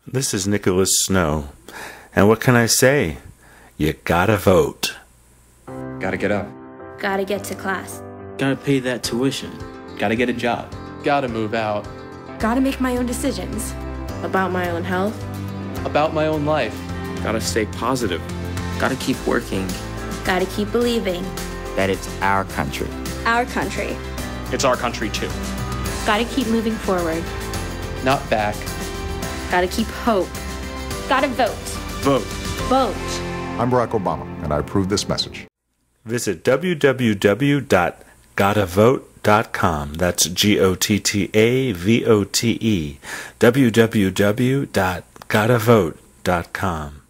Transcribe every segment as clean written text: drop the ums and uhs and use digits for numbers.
This is Nicholas Snow, and what can I say? You gotta vote. Gotta get up. Gotta get to class. Gotta pay that tuition. Gotta get a job. Gotta move out. Gotta make my own decisions. About my own health. About my own life. Gotta stay positive. Gotta keep working. Gotta keep believing. That it's our country. Our country. It's our country too. Gotta keep moving forward. Not back. Gotta keep hope. Gotta vote. Vote. Vote. I'm Barack Obama, and I approve this message. Visit www.gottavote.com. That's GOTTAVOTE. www.gottavote.com.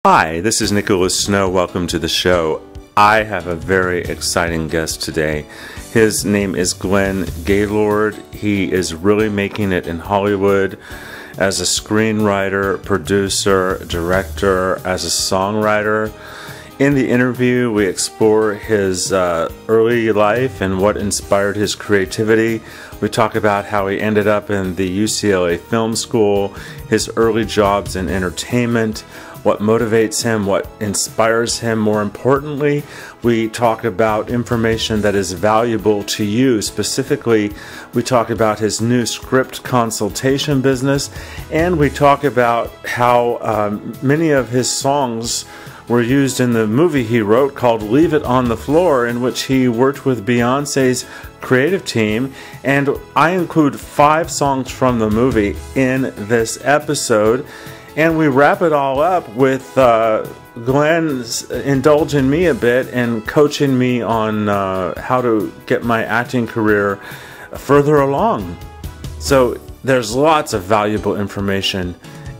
Hi, this is Nicholas Snow. Welcome to the show. I have a very exciting guest today. His name is Glenn Gaylord. He is really making it in Hollywood as a screenwriter, producer, director, as a songwriter. In the interview, we explore his early life and what inspired his creativity. We talk about how he ended up in the UCLA Film School, his early jobs in entertainment, what motivates him, what inspires him. More importantly, we talk about information that is valuable to you. Specifically, we talk about his new script consultation business, and we talk about how many of his songs were used in the movie he wrote called Leave It on the Floor, in which he worked with Beyonce's creative team. And I include 5 songs from the movie in this episode. And we wrap it all up with Glenn indulging me a bit and coaching me on how to get my acting career further along. So there's lots of valuable information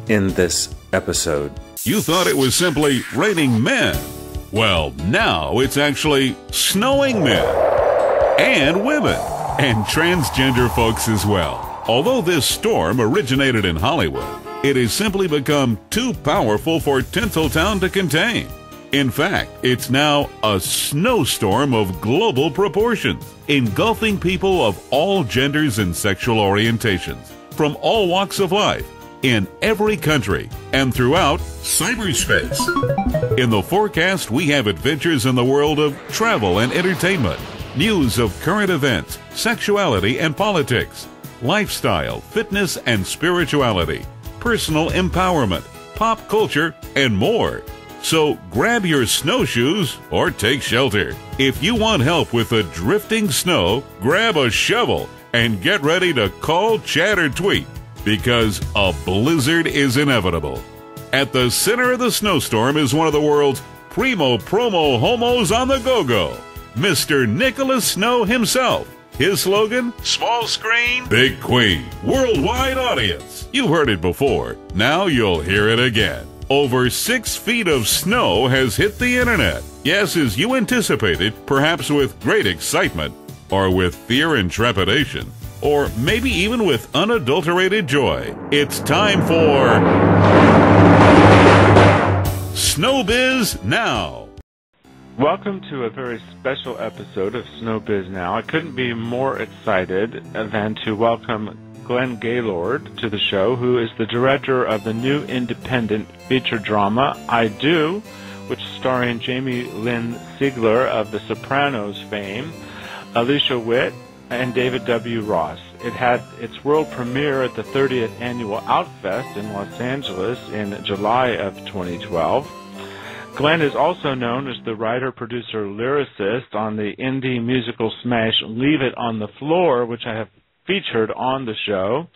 in this episode. You thought it was simply raining men. Well, now it's actually snowing men. And women. And transgender folks as well. Although this storm originated in Hollywood, it has simply become too powerful for Tinseltown to contain. In fact, it's now a snowstorm of global proportions, engulfing people of all genders and sexual orientations, from all walks of life, in every country, and throughout cyberspace. In the forecast, we have adventures in the world of travel and entertainment, news of current events, sexuality and politics, lifestyle, fitness and spirituality, personal empowerment, pop culture, and more. So grab your snowshoes or take shelter. If you want help with the drifting snow, grab a shovel and get ready to call, chat, or tweet, because a blizzard is inevitable. At the center of the snowstorm is one of the world's promo-homos on the go-go, Mr. Nicholas Snow himself. His slogan, small screen, big queen, worldwide audience. You heard it before. Now you'll hear it again. Over 6 feet of snow has hit the internet. Yes, as you anticipated, perhaps with great excitement, or with fear and trepidation, or maybe even with unadulterated joy. It's time for SnowbizNow. Welcome to a very special episode of SnowbizNow. I couldn't be more excited than to welcome Glenn Gaylord to the show, who is the director of the new independent feature drama, I Do, which is starring Jamie-Lynn Sigler of the Sopranos fame, Alicia Witt, and David W. Ross. It had its world premiere at the 30th Annual OUTFEST in Los Angeles in July of 2012. Glenn is also known as the writer-producer Lyricist on the indie musical smash Leave It on the Floor, which I have featured on the show.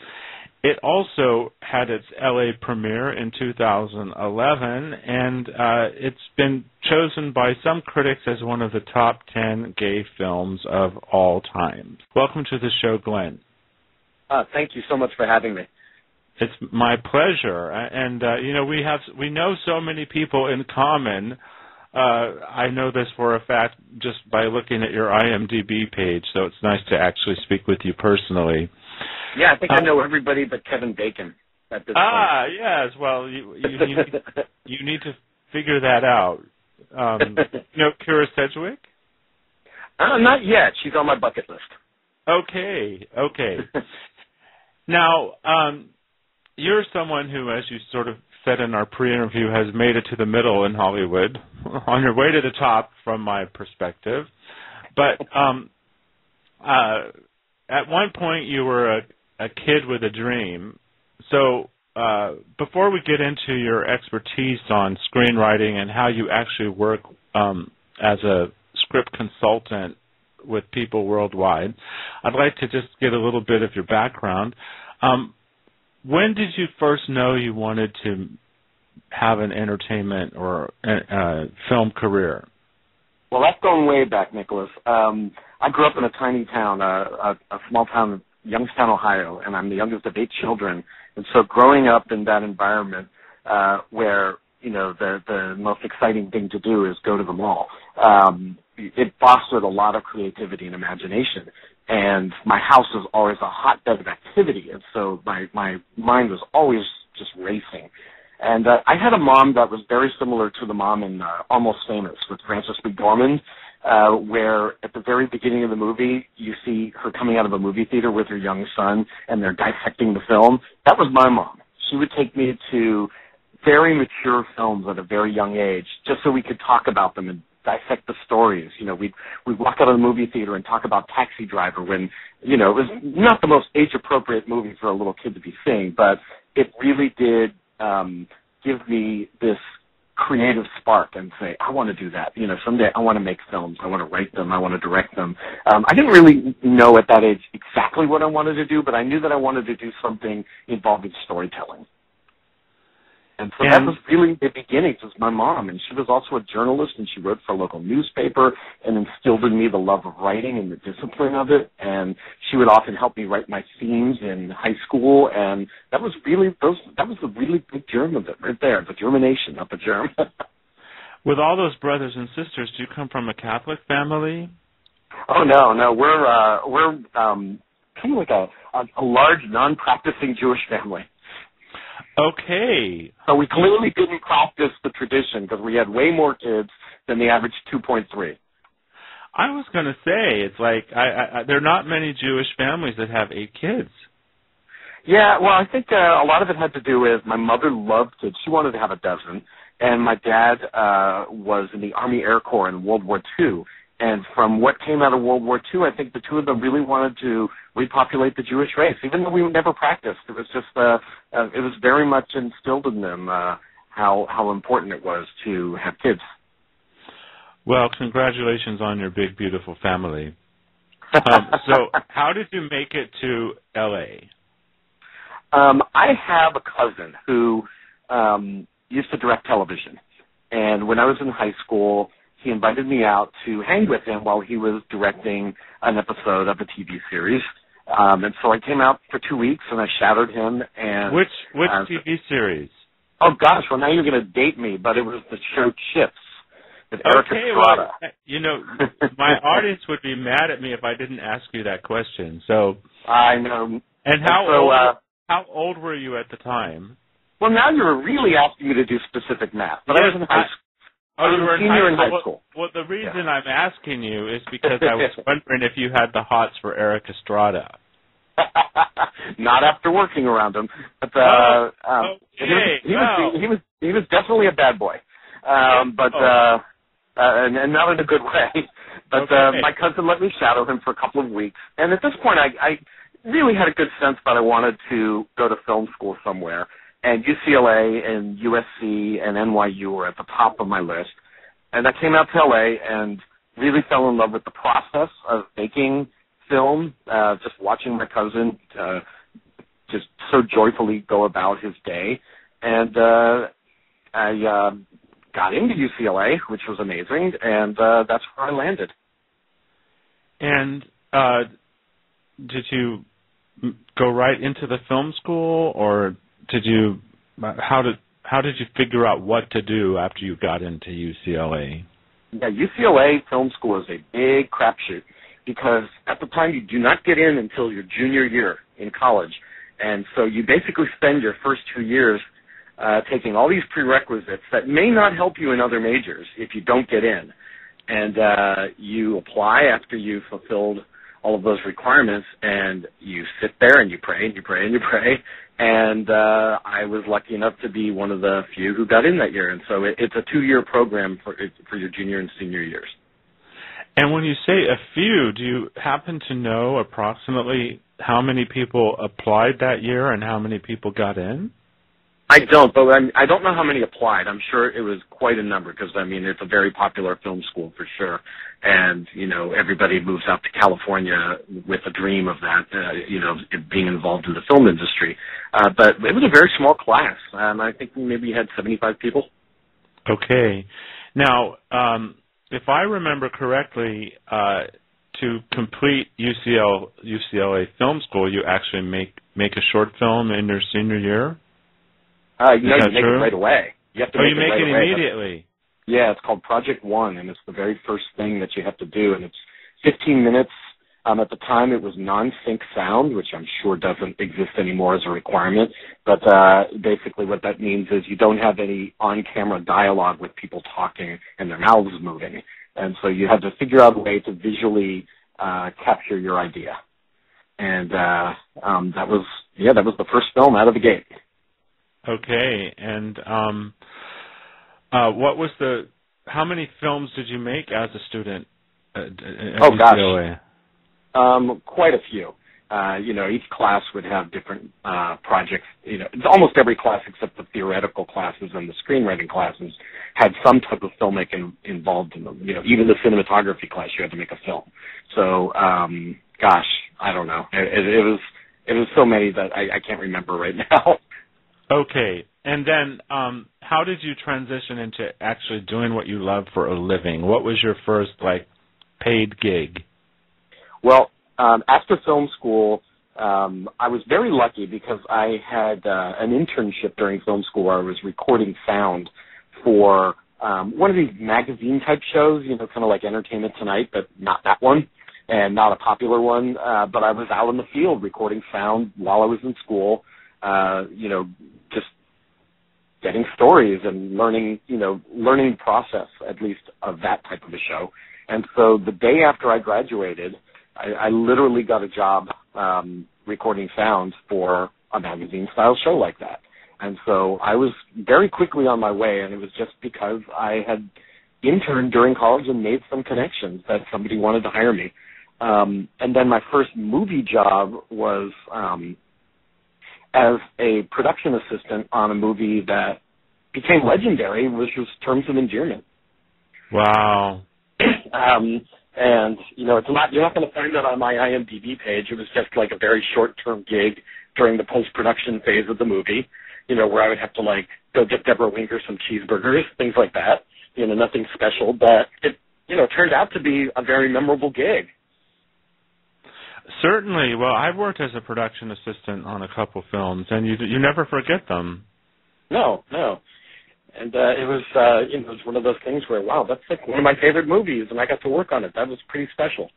It also had its LA premiere in 2011, and it's been chosen by some critics as one of the top 10 gay films of all time. Welcome to the show, Glenn. Thank you so much for having me. It's my pleasure, and you know, we know so many people in common. I know this for a fact just by looking at your IMDb page, so it's nice to actually speak with you personally. Yeah, I think I know everybody but Kevin Bacon at this point. Yes. Well, you need to figure that out. You know Kira Sedgwick? Not yet. She's on my bucket list. Okay. Now, you're someone who, as you sort of said in our pre-interview, has made it to the middle in Hollywood, on your way to the top from my perspective. But at one point you were a kid with a dream. So before we get into your expertise on screenwriting and how you actually work as a script consultant with people worldwide, I'd like to just get a little bit of your background. When did you first know you wanted to have an entertainment or film career? Well, that's going way back, Nicholas. I grew up in a tiny town, a small town, Youngstown, Ohio, and I'm the youngest of 8 children. And so growing up in that environment where, you know, the most exciting thing to do is go to the mall, it fostered a lot of creativity and imagination. And my house was always a hotbed of activity, and so my mind was always just racing. And I had a mom that was very similar to the mom in Almost Famous with Frances McDormand, where at the very beginning of the movie, you see her coming out of a movie theater with her young son, and they're dissecting the film. That was my mom. She would take me to very mature films at a very young age, just so we could talk about them and dissect the stories. You know, we'd walk out of the movie theater and talk about Taxi Driver when, you know, it was not the most age-appropriate movie for a little kid to be seeing, but it really did give me this creative spark and say, I want to do that. You know, someday I want to make films. I want to write them. I want to direct them. I didn't really know at that age exactly what I wanted to do, but I knew that I wanted to do something involving storytelling. And so that was really the beginnings of my mom, and she was also a journalist, and she wrote for a local newspaper and instilled in me the love of writing and the discipline of it, and she would often help me write my themes in high school, and that was the really big germ of it right there, the germination of the germ. With all those brothers and sisters, do you come from a Catholic family? Oh, no, we're kind of like a large non-practicing Jewish family. Okay. So we clearly didn't practice the tradition because we had way more kids than the average 2.3. I was going to say, it's like there are not many Jewish families that have 8 kids. Yeah, well, I think a lot of it had to do with my mother loved kids. She wanted to have a dozen. And my dad was in the Army Air Corps in World War II. And from what came out of World War II, I think the two of them really wanted to repopulate the Jewish race, even though we never practiced. It was just, it was very much instilled in them how important it was to have kids. Well, congratulations on your big, beautiful family. So how did you make it to L.A.? I have a cousin who used to direct television. And when I was in high school, he invited me out to hang with him while he was directing an episode of a TV series. And so I came out for 2 weeks, and I shadowed him. And Which TV series? Oh, gosh, well, now you're going to date me, but it was the show Chips with Erica Estrada. Well, you know, my audience would be mad at me if I didn't ask you that question. So I know. And how old were you at the time? Well, now you're really asking me to do specific math, but I was in high school. Oh, you were in high school. Well, the reason I'm asking you is because I was wondering if you had the hots for Eric Estrada. Not after working around him, but he was definitely a bad boy, and not in a good way. But my cousin let me shadow him for a couple of weeks, and at this point, I really had a good sense that I wanted to go to film school somewhere. And UCLA and USC and NYU were at the top of my list. And I came out to LA and really fell in love with the process of making film, just watching my cousin just so joyfully go about his day. And I got into UCLA, which was amazing, and that's where I landed. And did you go right into the film school, or did you? How did you figure out what to do after you got into UCLA? Yeah, UCLA film school is a big crapshoot because at the time you do not get in until your junior year in college, and so you basically spend your first 2 years taking all these prerequisites that may not help you in other majors if you don't get in, and you apply after you've fulfilled all of those requirements, and you sit there and you pray and you pray and you pray, And I was lucky enough to be one of the few who got in that year. And so it's a 2-year program for your junior and senior years. And when you say a few, do you happen to know approximately how many people applied that year and how many people got in? I don't, but I don't know how many applied. I'm sure it was quite a number because, I mean, it's a very popular film school for sure. And, you know, everybody moves out to California with a dream of that, you know, being involved in the film industry. But it was a very small class. I think we maybe had 75 people. Okay. Now, if I remember correctly, to complete UCLA Film School, you actually make a short film in your senior year? You know, you make it right away. You have to you make it immediately? Yeah, it's called Project One, and it's the very first thing that you have to do, and it's 15 minutes. At the time, it was non-sync sound, which I'm sure doesn't exist anymore as a requirement, but basically what that means is you don't have any on-camera dialogue with people talking and their mouths moving, and so you have to figure out a way to visually capture your idea. And that was the first film out of the gate. Okay, and how many films did you make as a student at UCLA? Gosh, quite a few. You know, each class would have different projects. You know, almost every class except the theoretical classes and the screenwriting classes had some type of filmmaking involved in them. You know, even the cinematography class, you had to make a film. So, gosh, I don't know. It was so many that I can't remember right now. Okay, and then how did you transition into actually doing what you love for a living? What was your first, paid gig? Well, after film school, I was very lucky because I had an internship during film school where I was recording sound for one of these magazine-type shows, you know, kind of like Entertainment Tonight, but not that one, and not a popular one. But I was out in the field recording sound while I was in school, you know, just getting stories and learning the process, at least, of that type of a show. And so the day after I graduated, I literally got a job recording sound for a magazine-style show like that. And so I was very quickly on my way, and it was just because I had interned during college and made some connections that somebody wanted to hire me. And then my first movie job was as a production assistant on a movie that became legendary, which was Terms of Endearment. Wow. And, you know, you're not going to find that on my IMDb page. It was just like a very short-term gig during the post-production phase of the movie, you know, where I would have to, go get Deborah Winger some cheeseburgers, things like that. You know, nothing special, but it, you know, turned out to be a very memorable gig. Certainly. Well, I've worked as a production assistant on a couple films, and you never forget them. No. And it was one of those things where, wow, that's like one of my favorite movies, and I got to work on it. That was pretty special.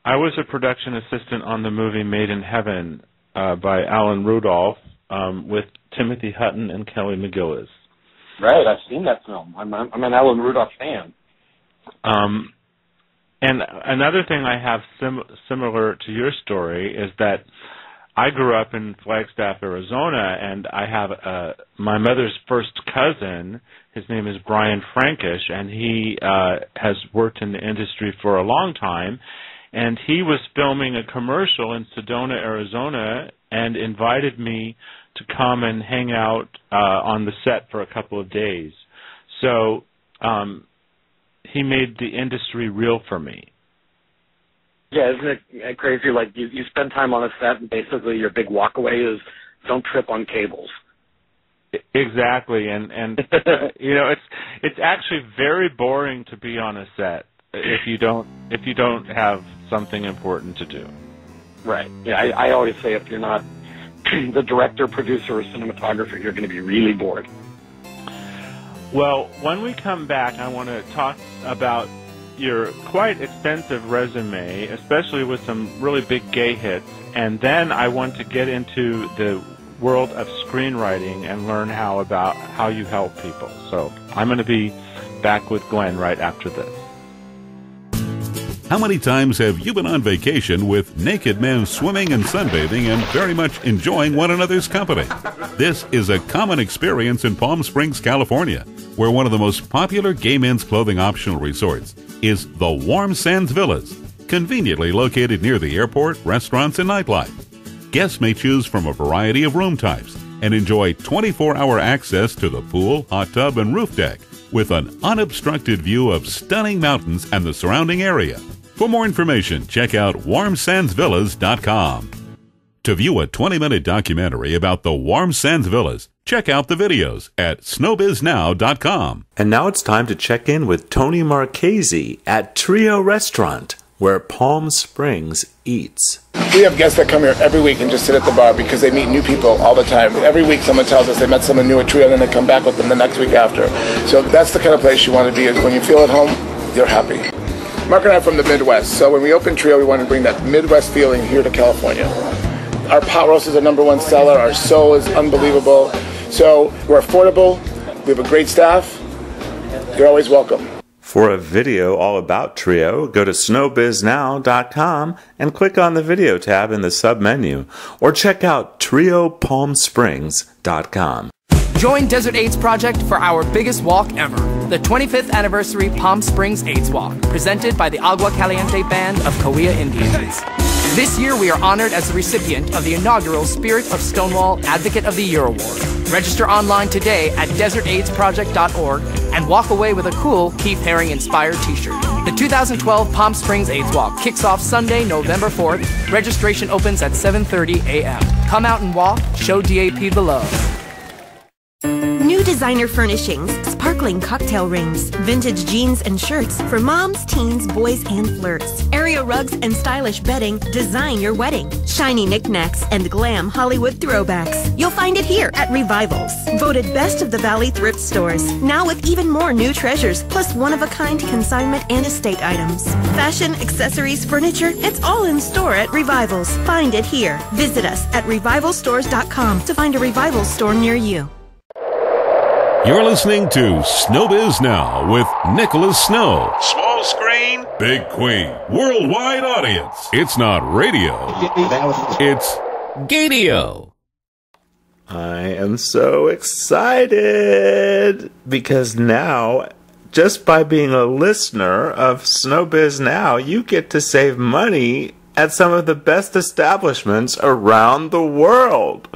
I was a production assistant on the movie Made in Heaven by Alan Rudolph with Timothy Hutton and Kelly McGillis. Right, I've seen that film. I'm an Alan Rudolph fan. And another thing I have similar to your story is that I grew up in Flagstaff, Arizona, and I have my mother's first cousin. His name is Brian Frankish, and he has worked in the industry for a long time. And he was filming a commercial in Sedona, Arizona, and invited me to come and hang out on the set for a couple of days. So he made the industry real for me. Yeah, isn't it crazy? Like, you spend time on a set, and basically your big walkaway is don't trip on cables. Exactly, and you know, it's actually very boring to be on a set if you don't have something important to do. Right. Yeah, I always say if you're not the director, producer, or cinematographer, you're going to be really bored. Well, when we come back, I want to talk about your quite extensive resume, especially with some really big gay hits, and then I want to get into the world of screenwriting and learn how you help people. So I'm going to be back with Glenn right after this. How many times have you been on vacation with naked men swimming and sunbathing and very much enjoying one another's company? This is a common experience in Palm Springs, California, where one of the most popular gay men's clothing optional resorts is the Warm Sands Villas, conveniently located near the airport, restaurants, and nightlife. Guests may choose from a variety of room types and enjoy 24-hour access to the pool, hot tub, and roof deck with an unobstructed view of stunning mountains and the surrounding area. For more information, check out warmsandsvillas.com. To view a 20-minute documentary about the Warm Sands Villas, check out the videos at SnowbizNow.com. And now it's time to check in with Tony Marchese at Trio Restaurant, where Palm Springs eats. We have guests that come here every week and just sit at the bar because they meet new people all the time. Every week someone tells us they met someone new at Trio and then they come back with them the next week after. So that's the kind of place you want to be. Is when you feel at home, you're happy. Mark and I are from the Midwest, so when we opened Trio, we wanted to bring that Midwest feeling here to California. Our pot roast is a #1 seller. Our soul is unbelievable. So we're affordable. We have a great staff. You're always welcome. For a video all about Trio, go to SnowbizNow.com and click on the video tab in the sub-menu, or check out TrioPalmSprings.com. Join Desert AIDS Project for our biggest walk ever, the 25th Anniversary Palm Springs AIDS Walk, presented by the Agua Caliente Band of Cahuilla Indians. This year we are honored as the recipient of the inaugural Spirit of Stonewall Advocate of the Year Award. Register online today at desertaidsproject.org and walk away with a cool Keith Haring-inspired t-shirt. The 2012 Palm Springs AIDS Walk kicks off Sunday, November 4th. Registration opens at 7:30 a.m. Come out and walk, show DAP the love. New designer furnishings, sparkling cocktail rings, vintage jeans and shirts for moms, teens, boys, and flirts. Area rugs and stylish bedding design your wedding. Shiny knickknacks and glam Hollywood throwbacks. You'll find it here at Revivals. Voted Best of the Valley thrift stores. Now with even more new treasures, plus one-of-a-kind consignment and estate items. Fashion, accessories, furniture, it's all in store at Revivals. Find it here. Visit us at revivalstores.com to find a Revivals store near you. You're listening to Snowbiz Now with Nicholas Snow. Small screen, big queen, worldwide audience. It's not radio, it's Gadio. I am so excited because now, just by being a listener of Snowbiz Now, you get to save money at some of the best establishments around the world.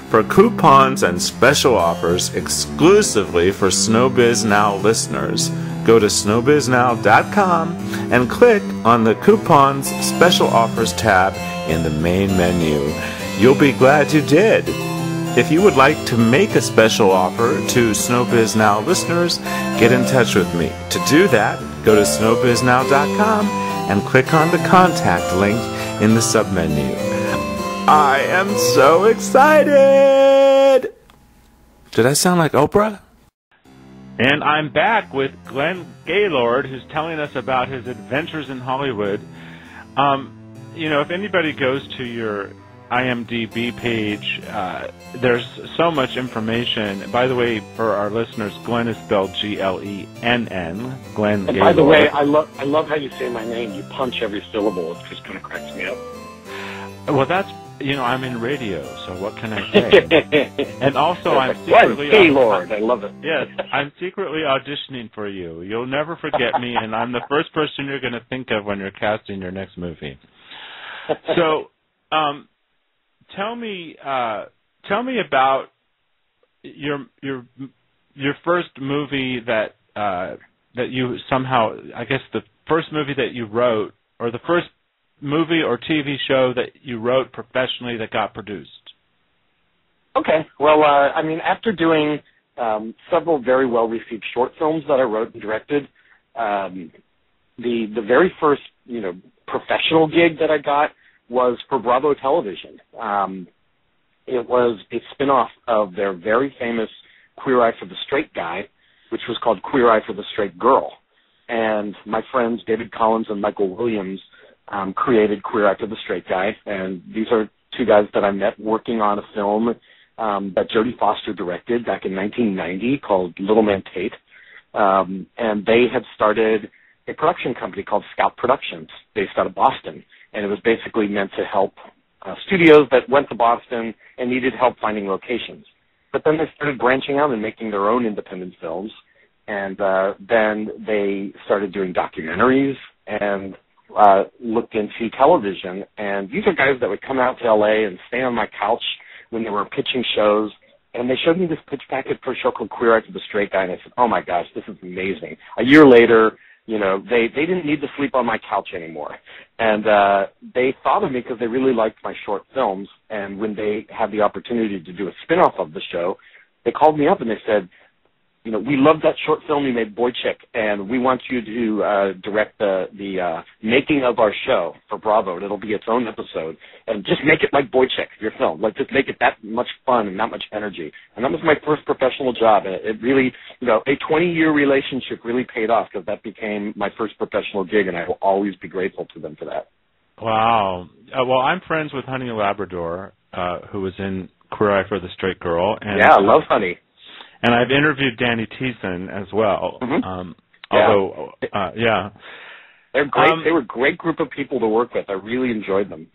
For coupons and special offers exclusively for Snowbiz Now listeners, go to snowbiznow.com and click on the Coupons Special Offers tab in the main menu. You'll be glad you did. If you would like to make a special offer to Snowbiz Now listeners, get in touch with me. To do that, go to snowbiznow.com and click on the contact link in the submenu. I am so excited! Did I sound like Oprah? And I'm back with Glenn Gaylord, who's telling us about his adventures in Hollywood. You know, if anybody goes to your IMDb page, there's so much information. By the way, for our listeners, Glenn is spelled Glenn. Glenn Gaylord. And by the way, I love how you say my name. You punch every syllable. It just kind of cracks me up. Well, that's, you know, I'm in radio, so what can I say? And also, I'm secretly... Gaylord, I love it. Yes, I'm secretly auditioning for you. You'll never forget me, and I'm the first person you're going to think of when you're casting your next movie. So, tell me about your first movie that you somehow, I guess the first movie that you wrote, or the first movie or TV show that you wrote professionally that got produced. Okay. Well, I mean, after doing several very well-received short films that I wrote and directed, the very first, you know, professional gig that I got was for Bravo Television. It was a spin-off of their very famous Queer Eye for the Straight Guy, which was called Queer Eye for the Straight Girl. And my friends David Collins and Michael Williams created Queer Eye for the Straight Guy, and these are two guys that I met working on a film that Jodie Foster directed back in 1990 called Little Man Tate. And they had started a production company called Scout Productions based out of Boston, and it was basically meant to help studios that went to Boston and needed help finding locations. But then they started branching out and making their own independent films, and then they started doing documentaries and looked into television. And these are guys that would come out to L.A. and stay on my couch when they were pitching shows, and they showed me this pitch packet for a show called Queer Eye to the Straight Guy, and I said, oh my gosh, this is amazing. A year later, you know, they didn't need to sleep on my couch anymore. And they thought of me because they really liked my short films, and when they had the opportunity to do a spin-off of the show, they called me up and they said, you know, we love that short film you made, Boy Chick, and we want you to direct the making of our show for Bravo, and it'll be its own episode, and just make it like Boy Chick, your film. Like, just make it that much fun and that much energy. And that was my first professional job, and it really, you know, a 20-year relationship really paid off because that became my first professional gig, and I will always be grateful to them for that. Wow. Well, I'm friends with Honey Labrador, who was in Queer Eye for the Straight Girl. And, yeah, I love Honey. And I've interviewed Danny Thiessen as well. Mm-hmm. Although, yeah. They're great. They were a great group of people to work with. I really enjoyed them.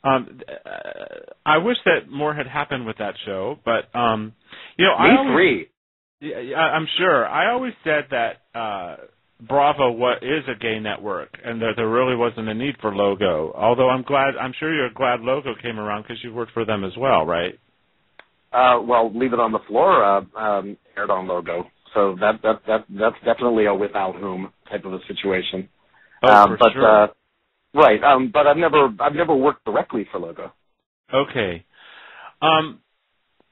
I wish that more had happened with that show, but, you know, I'm sure. I always said that Bravo is a gay network and that there really wasn't a need for Logo. Although I'm sure you're glad Logo came around because you worked for them as well, right? Well, Leave It on the Floor aired on Logo, so that's definitely a without whom type of a situation. Oh, for sure. Right. But I've never worked directly for Logo. Okay. All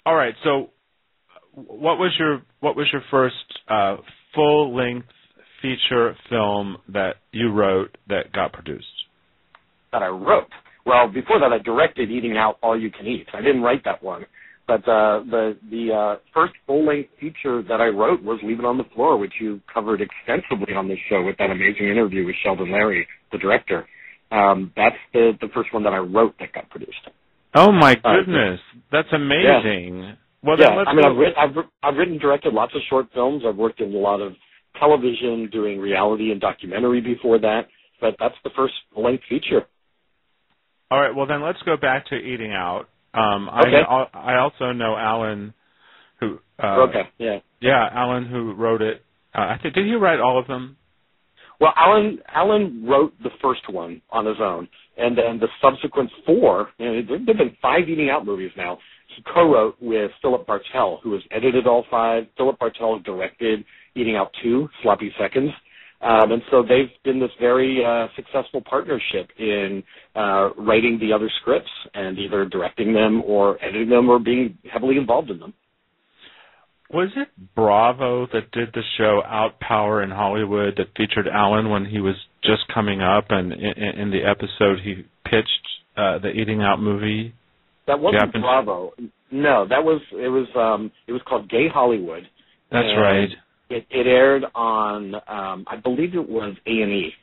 right. So, what was your first full length feature film that you wrote that got produced? That I wrote. Well, before that, I directed Eating Out All You Can Eat. I didn't write that one. But the first full-length feature that I wrote was Leave It on the Floor, which you covered extensively on this show with that amazing interview with Sheldon Larry, the director. That's the first one that I wrote that got produced. Oh my goodness, that's amazing! Yeah. Well, yeah. I mean, I've written and directed lots of short films. I've worked in a lot of television, doing reality and documentary before that. But that's the first full-length feature. All right. Well, then let's go back to Eating Out. Okay. I also know Alan, who Alan who wrote it. I think did he write all of them? Well, Alan wrote the first one on his own, and then the subsequent 4. You know, there've been 5 Eating Out movies now. He co-wrote with Philip Bartell, who has edited all 5. Philip Bartell directed Eating Out 2, Sloppy Seconds. And so they've been this very successful partnership in writing the other scripts and either directing them or editing them or being heavily involved in them. Was it Bravo that did the show Out Power in Hollywood that featured Alan when he was just coming up, and in the episode he pitched the Eating Out movie? That wasn't Bravo. No, it was called Gay Hollywood. That's right. It aired on, I believe it was A&E,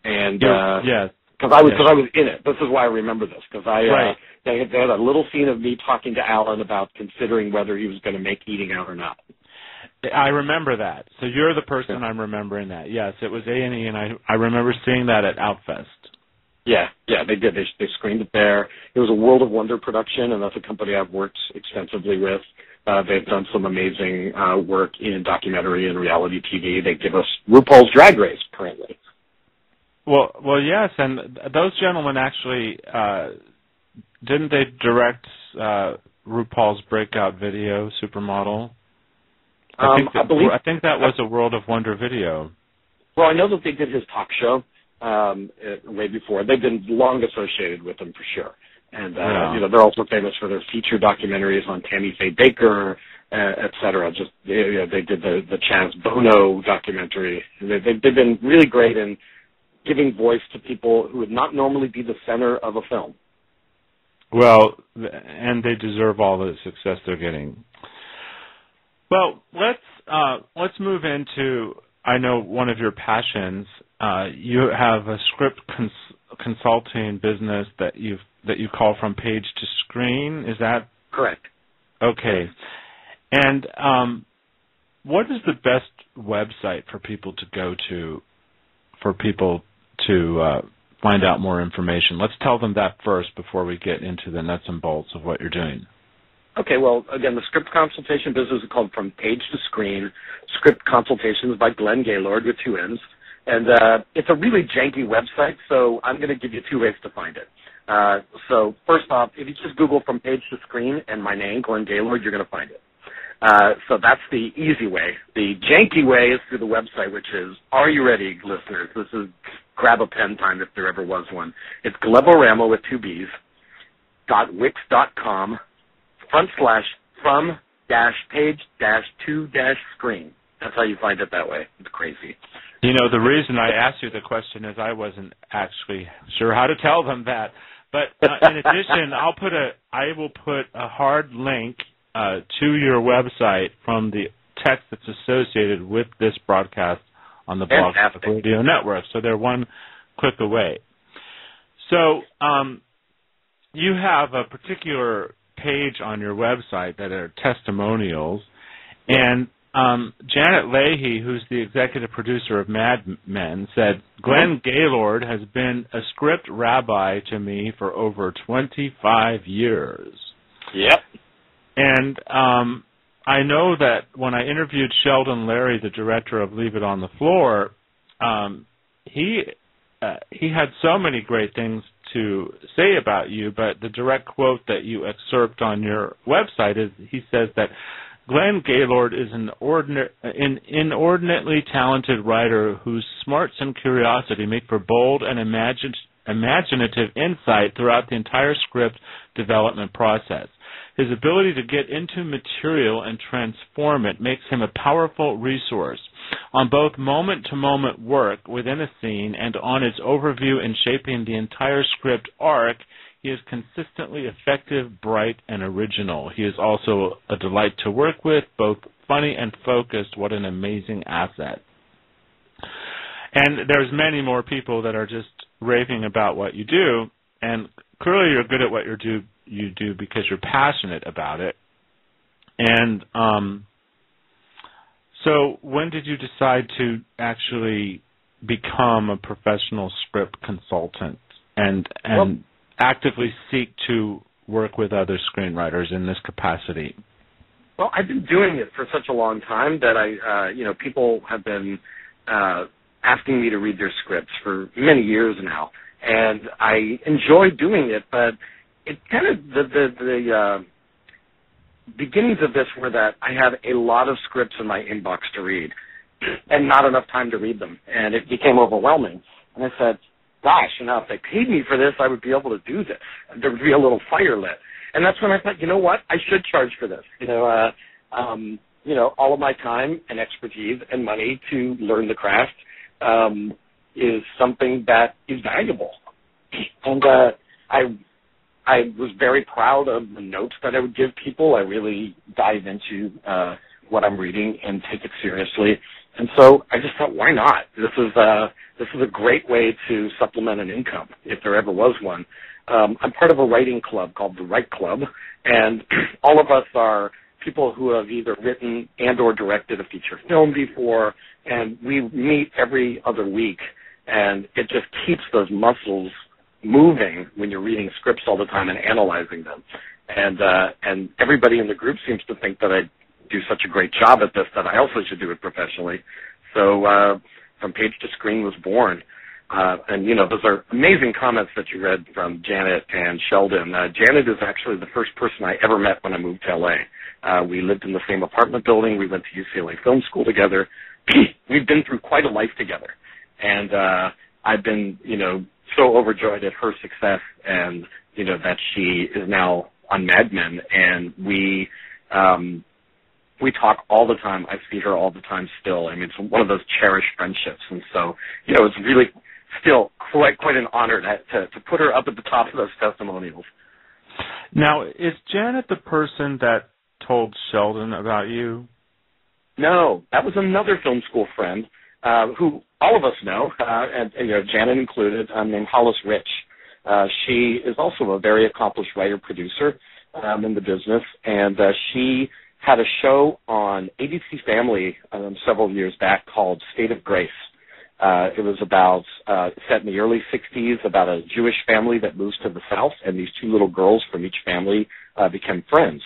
and yes, because I was in it. This is why I remember this, because they had a little scene of me talking to Alan about considering whether he was going to make Eating Out or not. I remember that. So you're the person I'm remembering that. Yes, it was A&E, and I remember seeing that at OUTFEST. Yeah, they did. They screened it there. It was a World of Wonder production, and that's a company I've worked extensively with. They've done some amazing work in documentary and reality TV. They give us RuPaul's Drag Race currently. Well, yes, and those gentlemen actually didn't they direct RuPaul's breakout video, Supermodel? I think that was a World of Wonder video. Well, I know that they did his talk show way before. They've been long associated with him for sure. And, they're also famous for their feature documentaries on Tammy Faye Baker, et cetera. Just, they did the Chaz Bono documentary. They've been really great in giving voice to people who would not normally be the center of a film. Well, and they deserve all the success they're getting. Well, let's move into, I know, one of your passions. You have a script consulting business that you call From Page to Screen. Is that correct? Okay. And what is the best website for people to go to for people to find out more information? Let's tell them that first before we get into the nuts and bolts of what you're doing. Okay, well, again, the script consultation business is called From Page to Screen. Script Consultations by Glenn Gaylord with 2 N's. And it's a really janky website, so I'm going to give you 2 ways to find it. So first off, if you just Google From Page to Screen and my name, Glenn Gaylord, you're going to find it. So that's the easy way. The janky way is through the website, which is, are you ready, listeners? This is grab a pen time if there ever was one. It's Gleborama with 2 B's, .wix.com, /from-page-to-screen. That's how you find it that way. It's crazy. You know, the reason I asked you the question is I wasn't actually sure how to tell them that. But in addition, I will put a hard link to your website from the text that's associated with this broadcast on the Blog Talk Radio Network. So they're one click away. So you have a particular page on your website that are testimonials, and Janet Leahy, who's the executive producer of Mad Men, said, Glenn Gaylord has been a script rabbi to me for over 25 years. Yep. And I know that when I interviewed Sheldon Larry, the director of Leave It on the Floor, he had so many great things to say about you, but the direct quote that you excerpt on your website is, he says that Glenn Gaylord is an inordinately talented writer whose smarts and curiosity make for bold and imaginative insight throughout the entire script development process. His ability to get into material and transform it makes him a powerful resource on both moment-to-moment work within a scene and on its overview and shaping the entire script arc. He is consistently effective, bright, and original. He is also a delight to work with, both funny and focused. What an amazing asset. And there's many more people that are just raving about what you do, and clearly you're good at what you do because you're passionate about it. And so when did you decide to actually become a professional script consultant and actively seek to work with other screenwriters in this capacity? Well, I've been doing it for such a long time that people have been asking me to read their scripts for many years now, and I enjoy doing it. But it kind of the beginnings of this were that I had a lot of scripts in my inbox to read, and not enough time to read them, and it became overwhelming. And I said, gosh, if they paid me for this, I would be able to do this. There would be a little fire lit. And that's when I thought, you know what, I should charge for this. All of my time and expertise and money to learn the craft is something that is valuable. And I was very proud of the notes that I would give people. I really dive into what I'm reading and take it seriously. And so I just thought, why not? This is a great way to supplement an income, if there ever was one. I'm part of a writing club called the Write Club, and all of us are people who have either written and or directed a feature film before, and we meet every other week, and it just keeps those muscles moving when you're reading scripts all the time and analyzing them. And everybody in the group seems to think that I do such a great job at this that I also should do it professionally. So From Page to Screen was born. Those are amazing comments that you read from Janet and Sheldon. Janet is actually the first person I ever met when I moved to L.A. We lived in the same apartment building. We went to UCLA Film School together. We've been through quite a life together. And I've been, so overjoyed at her success and, that she is now on Mad Men. And we talk all the time. I see her all the time still. I mean, it's one of those cherished friendships. And so, it's really still quite an honor to put her up at the top of those testimonials. Now, is Janet the person that told Sheldon about you? No, that was another film school friend who all of us know, and Janet included, named Hollis Rich. She is also a very accomplished writer-producer in the business, and she had a show on ABC Family several years back called State of Grace. It was about set in the early 60s about a Jewish family that moves to the South, and these two little girls from each family became friends.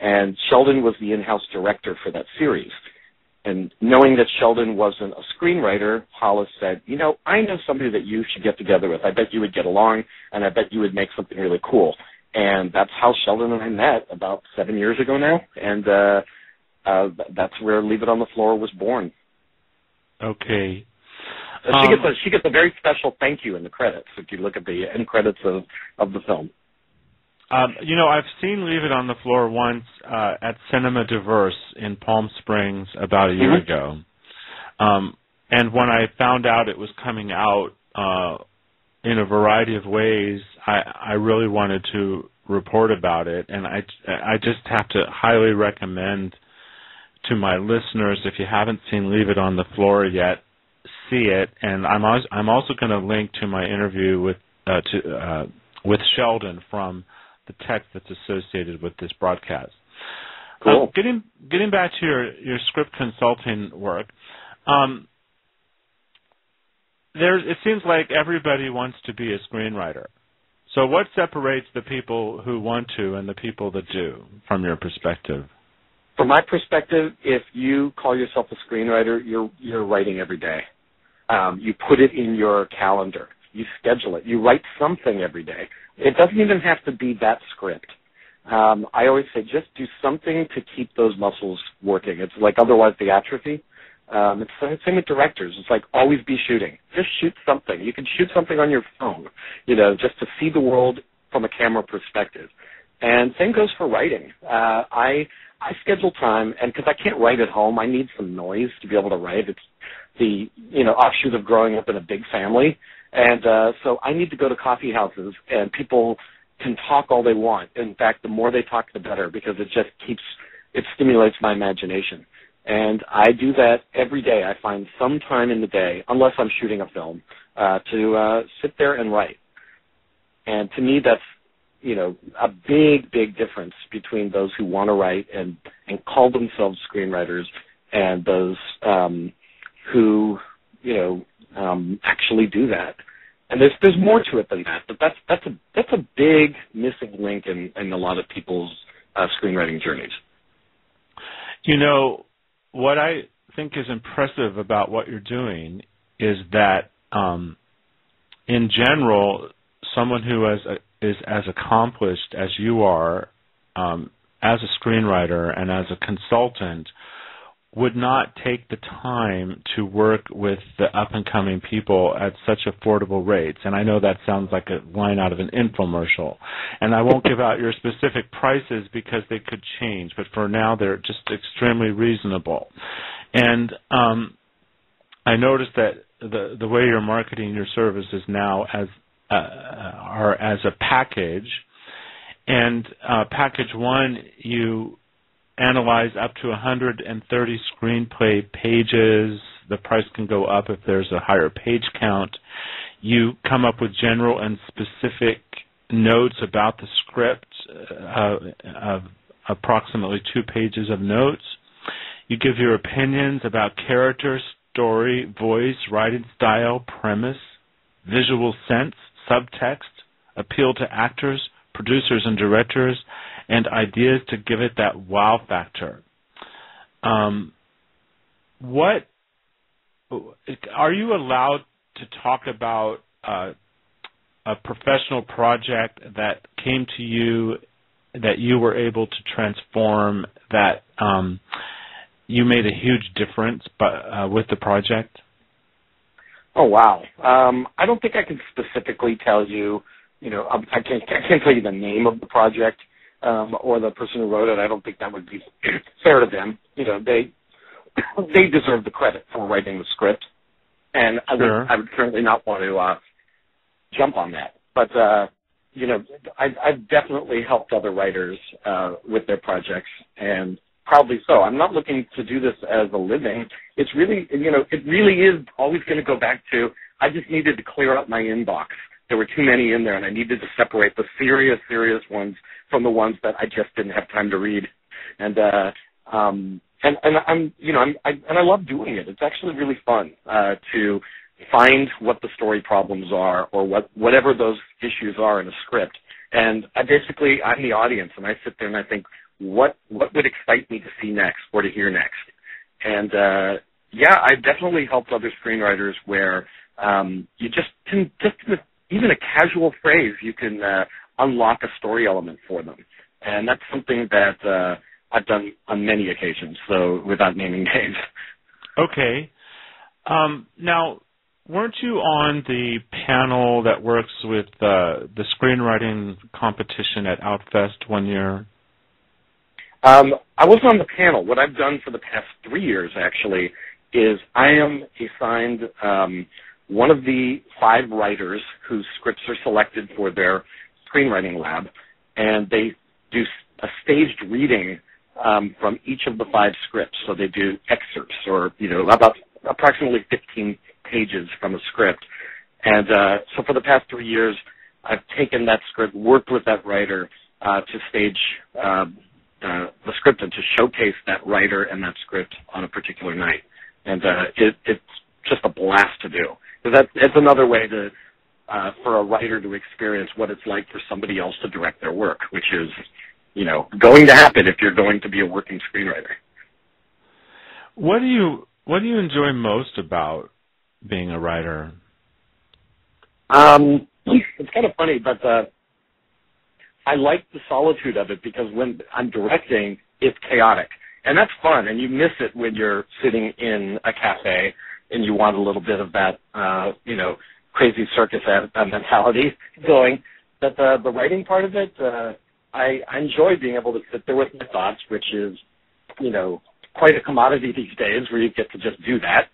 And Sheldon was the in-house director for that series. And knowing that Sheldon wasn't a screenwriter, Hollis said, you know, I know somebody that you should get together with. I bet you would get along, and I bet you would make something really cool. And that's how Sheldon and I met about 7 years ago now, and that's where Leave It on the Floor was born. Okay. She gets a very special thank you in the credits, if you look at the end credits of the film. You know, I've seen Leave It on the Floor once at Cinema Diverse in Palm Springs about a year ago. And when I found out it was coming out in a variety of ways, I really wanted to report about it. And I just have to highly recommend to my listeners, if you haven't seen Leave It on the Floor yet, see it. And I'm also going to link to my interview with Sheldon from the text that's associated with this broadcast. Cool. Getting back to your script consulting work, it seems like everybody wants to be a screenwriter. So what separates the people who want to and the people that do, from your perspective? From my perspective, if you call yourself a screenwriter, you're writing every day. You put it in your calendar. You schedule it. You write something every day. It doesn't even have to be that script. I always say just do something to keep those muscles working. It's like otherwise they atrophy. It's the same with directors. It's like always be shooting. Just shoot something. You can shoot something on your phone, you know, just to see the world from a camera perspective. And same goes for writing. I schedule time, and because I can't write at home, I need some noise to be able to write. It's the, you know, offshoot of growing up in a big family. And so I need to go to coffee houses, and people can talk all they want. In fact, the more they talk, the better, because it stimulates my imagination. And I do that every day. I find some time in the day, unless I'm shooting a film, to sit there and write. And to me, that's, you know, a big, big difference between those who want to write and call themselves screenwriters and those who, you know, actually do that. And there's more to it than that, but that's a big missing link in a lot of people's screenwriting journeys. You know, what I think is impressive about what you're doing is that, in general, someone who is as accomplished as you are as a screenwriter and as a consultant would not take the time to work with the up-and-coming people at such affordable rates. And I know that sounds like a line out of an infomercial. And I won't give out your specific prices because they could change, but for now they're just extremely reasonable. And I noticed that the way you're marketing your services now are as a package. And package one, you analyze up to 130 screenplay pages. The price can go up if there's a higher page count. You come up with general and specific notes about the script, of approximately 2 pages of notes. You give your opinions about character, story, voice, writing style, premise, visual sense, subtext, appeal to actors, producers and directors, and ideas to give it that wow factor. What are you allowed to talk about a professional project that came to you that you were able to transform, that you made a huge difference with the project? Oh, wow. I don't think I can specifically tell you, you know, I can't tell you the name of the project or the person who wrote it. I don't think that would be fair to them. You know, they deserve the credit for writing the script, and sure. I would certainly not want to jump on that. But you know, I've definitely helped other writers with their projects, and proudly so. I'm not looking to do this as a living. It's really, you know, it really is always going to go back to, I just needed to clear up my inbox. There were too many in there, and I needed to separate the serious ones from the ones that I just didn't have time to read. And I'm, you know, I love doing it. It's actually really fun to find what the story problems are or whatever those issues are in a script. And I'm the audience, and I sit there and I think, what would excite me to see next or to hear next? And, I've definitely helped other screenwriters where you just can, even a casual phrase, you can unlock a story element for them. And that's something that I've done on many occasions, so without naming names. Okay. Now, weren't you on the panel that works with the screenwriting competition at OUTFEST one year? I wasn't on the panel. What I've done for the past 3 years, actually, is I am assigned one of the 5 writers whose scripts are selected for their screenwriting lab, and they do a staged reading from each of the 5 scripts. So they do excerpts, or about approximately 15 pages from a script. And so for the past 3 years, I've taken that script, worked with that writer to stage the script and to showcase that writer and that script on a particular night. And it's just a blast to do. It's another way to for a writer to experience what it's like for somebody else to direct their work, which is, going to happen if you're going to be a working screenwriter. What do you enjoy most about being a writer? It's kind of funny, but I like the solitude of it because when I'm directing, it's chaotic. And that's fun, and you miss it when you're sitting in a cafe and you want a little bit of that, crazy circus mentality going. But the writing part of it, I enjoy being able to sit there with my thoughts, which is, quite a commodity these days where you get to just do that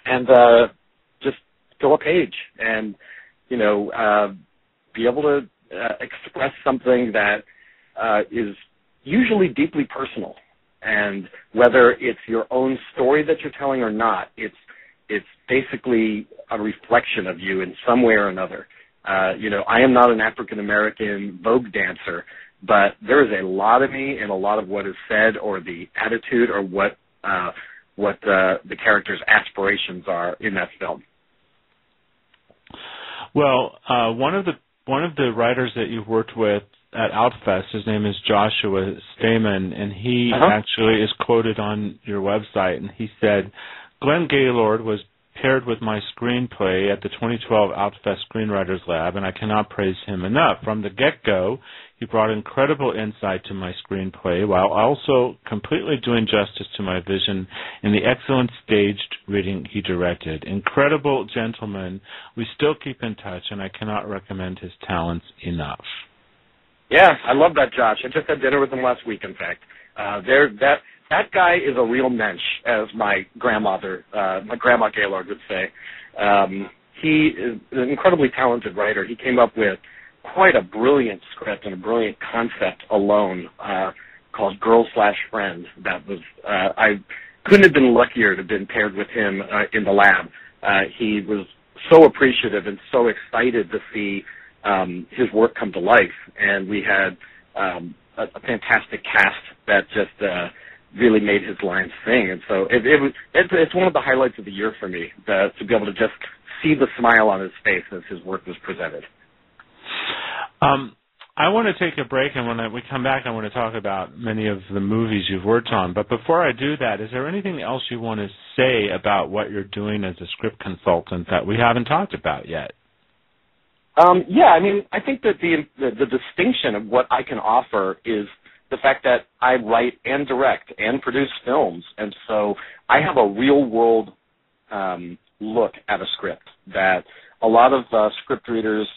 and just fill a page and, be able to express something that is usually deeply personal. And whether it's your own story that you're telling or not, it's basically a reflection of you in some way or another. I am not an African-American Vogue dancer, but there is a lot of me and a lot of what is said or the attitude or what the character's aspirations are in that film. Well, one of the writers that you've worked with at OUTFEST, his name is Joshua Stamen, and he actually is quoted on your website, and he said, Glenn Gaylord was paired with my screenplay at the 2012 OUTFEST Screenwriters Lab, and I cannot praise him enough. From the get-go, he brought incredible insight to my screenplay while also completely doing justice to my vision in the excellent staged reading he directed. Incredible gentleman. We still keep in touch, and I cannot recommend his talents enough. Yeah, I love that, Josh. I just had dinner with him last week, in fact. That guy is a real mensch, as my grandma Gaylord would say. He is an incredibly talented writer. He came up with quite a brilliant script and a brilliant concept alone called Girl/Friend. That was I couldn't have been luckier to have been paired with him in the lab. He was so appreciative and so excited to see his work come to life, and we had a fantastic cast that just really made his lines sing. And so it's one of the highlights of the year for me, to be able to just see the smile on his face as his work was presented. I want to take a break, and when we come back, I want to talk about many of the movies you've worked on. But before I do that, is there anything else you want to say about what you're doing as a script consultant that we haven't talked about yet? I think that the distinction of what I can offer is the fact that I write and direct and produce films, and so I have a real-world look at a script that a lot of script readers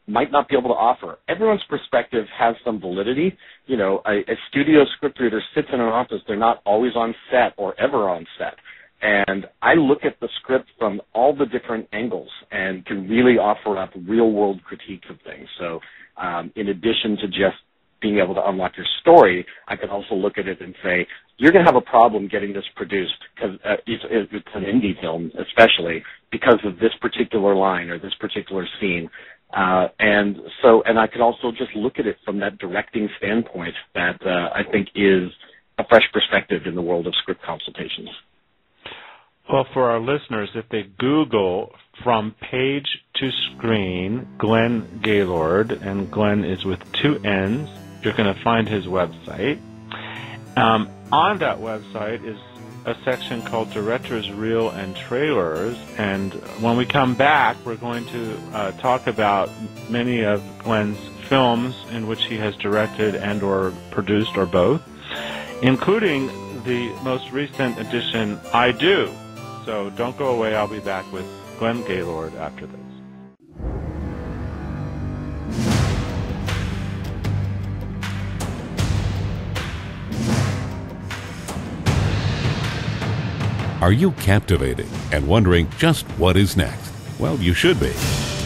might not be able to offer. Everyone's perspective has some validity. A studio script reader sits in an office. They're not always on set or ever on set. And I look at the script from all the different angles and can really offer up real-world critiques of things. So in addition to just being able to unlock your story, I can also look at it and say, you're going to have a problem getting this produced, because it's an indie film especially, because of this particular line or this particular scene. And I can also just look at it from that directing standpoint that I think is a fresh perspective in the world of script consultations. Well, for our listeners, if they Google From Page to Screen, Glenn Gaylord, and Glenn is with 2 N's. You're going to find his website. On that website is a section called Director's Reel and Trailers, and when we come back, we're going to talk about many of Glenn's films in which he has directed and or produced or both, including the most recent edition, I Do. So don't go away, I'll be back with Glenn Gaylord after this. Are you captivated and wondering just what is next? Well, you should be.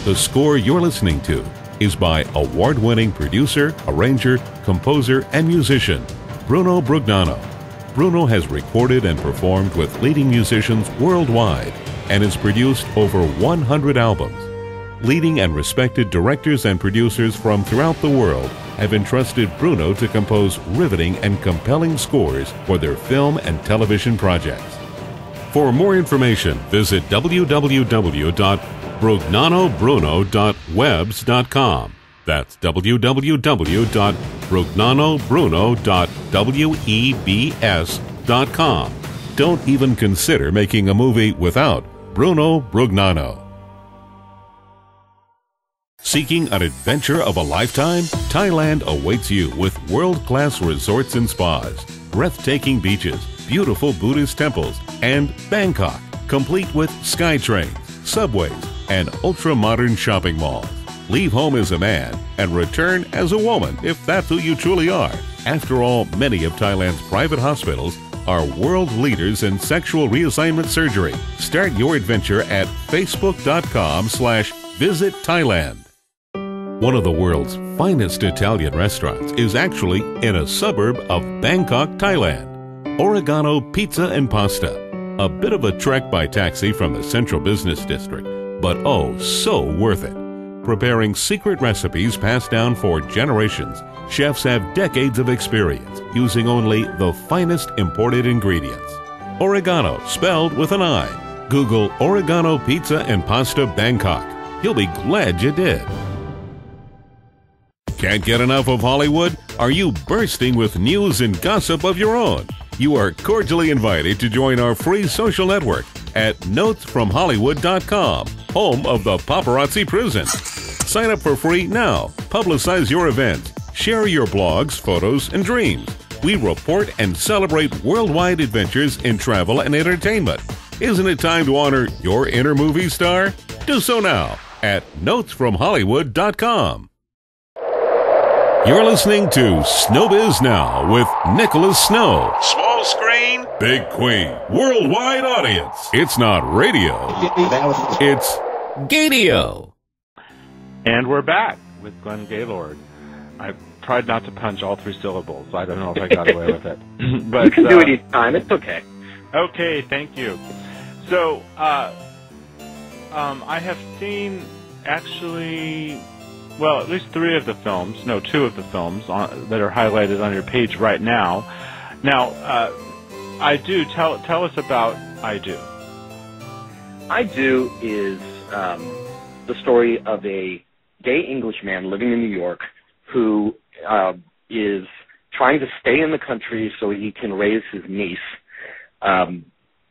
The score you're listening to is by award-winning producer, arranger, composer, and musician, Bruno Brugnano. Bruno has recorded and performed with leading musicians worldwide and has produced over 100 albums. Leading and respected directors and producers from throughout the world have entrusted Bruno to compose riveting and compelling scores for their film and television projects. For more information, visit www.brugnanobruno.webs.com. That's www.brugnanobruno.webs.com. Don't even consider making a movie without Bruno Brugnano. Seeking an adventure of a lifetime? Thailand awaits you with world-class resorts and spas, breathtaking beaches, beautiful Buddhist temples, and Bangkok, complete with SkyTrains, subways, and ultra-modern shopping malls. Leave home as a man and return as a woman if that's who you truly are. After all, many of Thailand's private hospitals are world leaders in sexual reassignment surgery. Start your adventure at facebook.com/visit Thailand. One of the world's finest Italian restaurants is actually in a suburb of Bangkok, Thailand. Oregano Pizza and Pasta. A bit of a trek by taxi from the central business district, but oh, so worth it. Preparing secret recipes passed down for generations, chefs have decades of experience using only the finest imported ingredients. Oregano, spelled with an I. Google Oregano Pizza and Pasta Bangkok. You'll be glad you did. Can't get enough of Hollywood? Are you bursting with news and gossip of your own? You are cordially invited to join our free social network at notesfromhollywood.com, home of the paparazzi prison. Sign up for free now. Publicize your events. Share your blogs, photos, and dreams. We report and celebrate worldwide adventures in travel and entertainment. Isn't it time to honor your inner movie star? Do so now at notesfromhollywood.com. You're listening to SnowbizNow with Nicholas Snow. Small screen, big queen, worldwide audience. It's not radio. It's Gadio. And we're back with Glenn Gaylord. I tried not to punch all 3 syllables. I don't know if I got away with it. But, you can do it each time. It's okay. Okay, thank you. So, I have seen actually... well, at least 3 of the films, no, 2 of the films that are highlighted on your page right now. Now, I Do, tell us about I Do. I Do is the story of a gay Englishman living in New York who is trying to stay in the country so he can raise his niece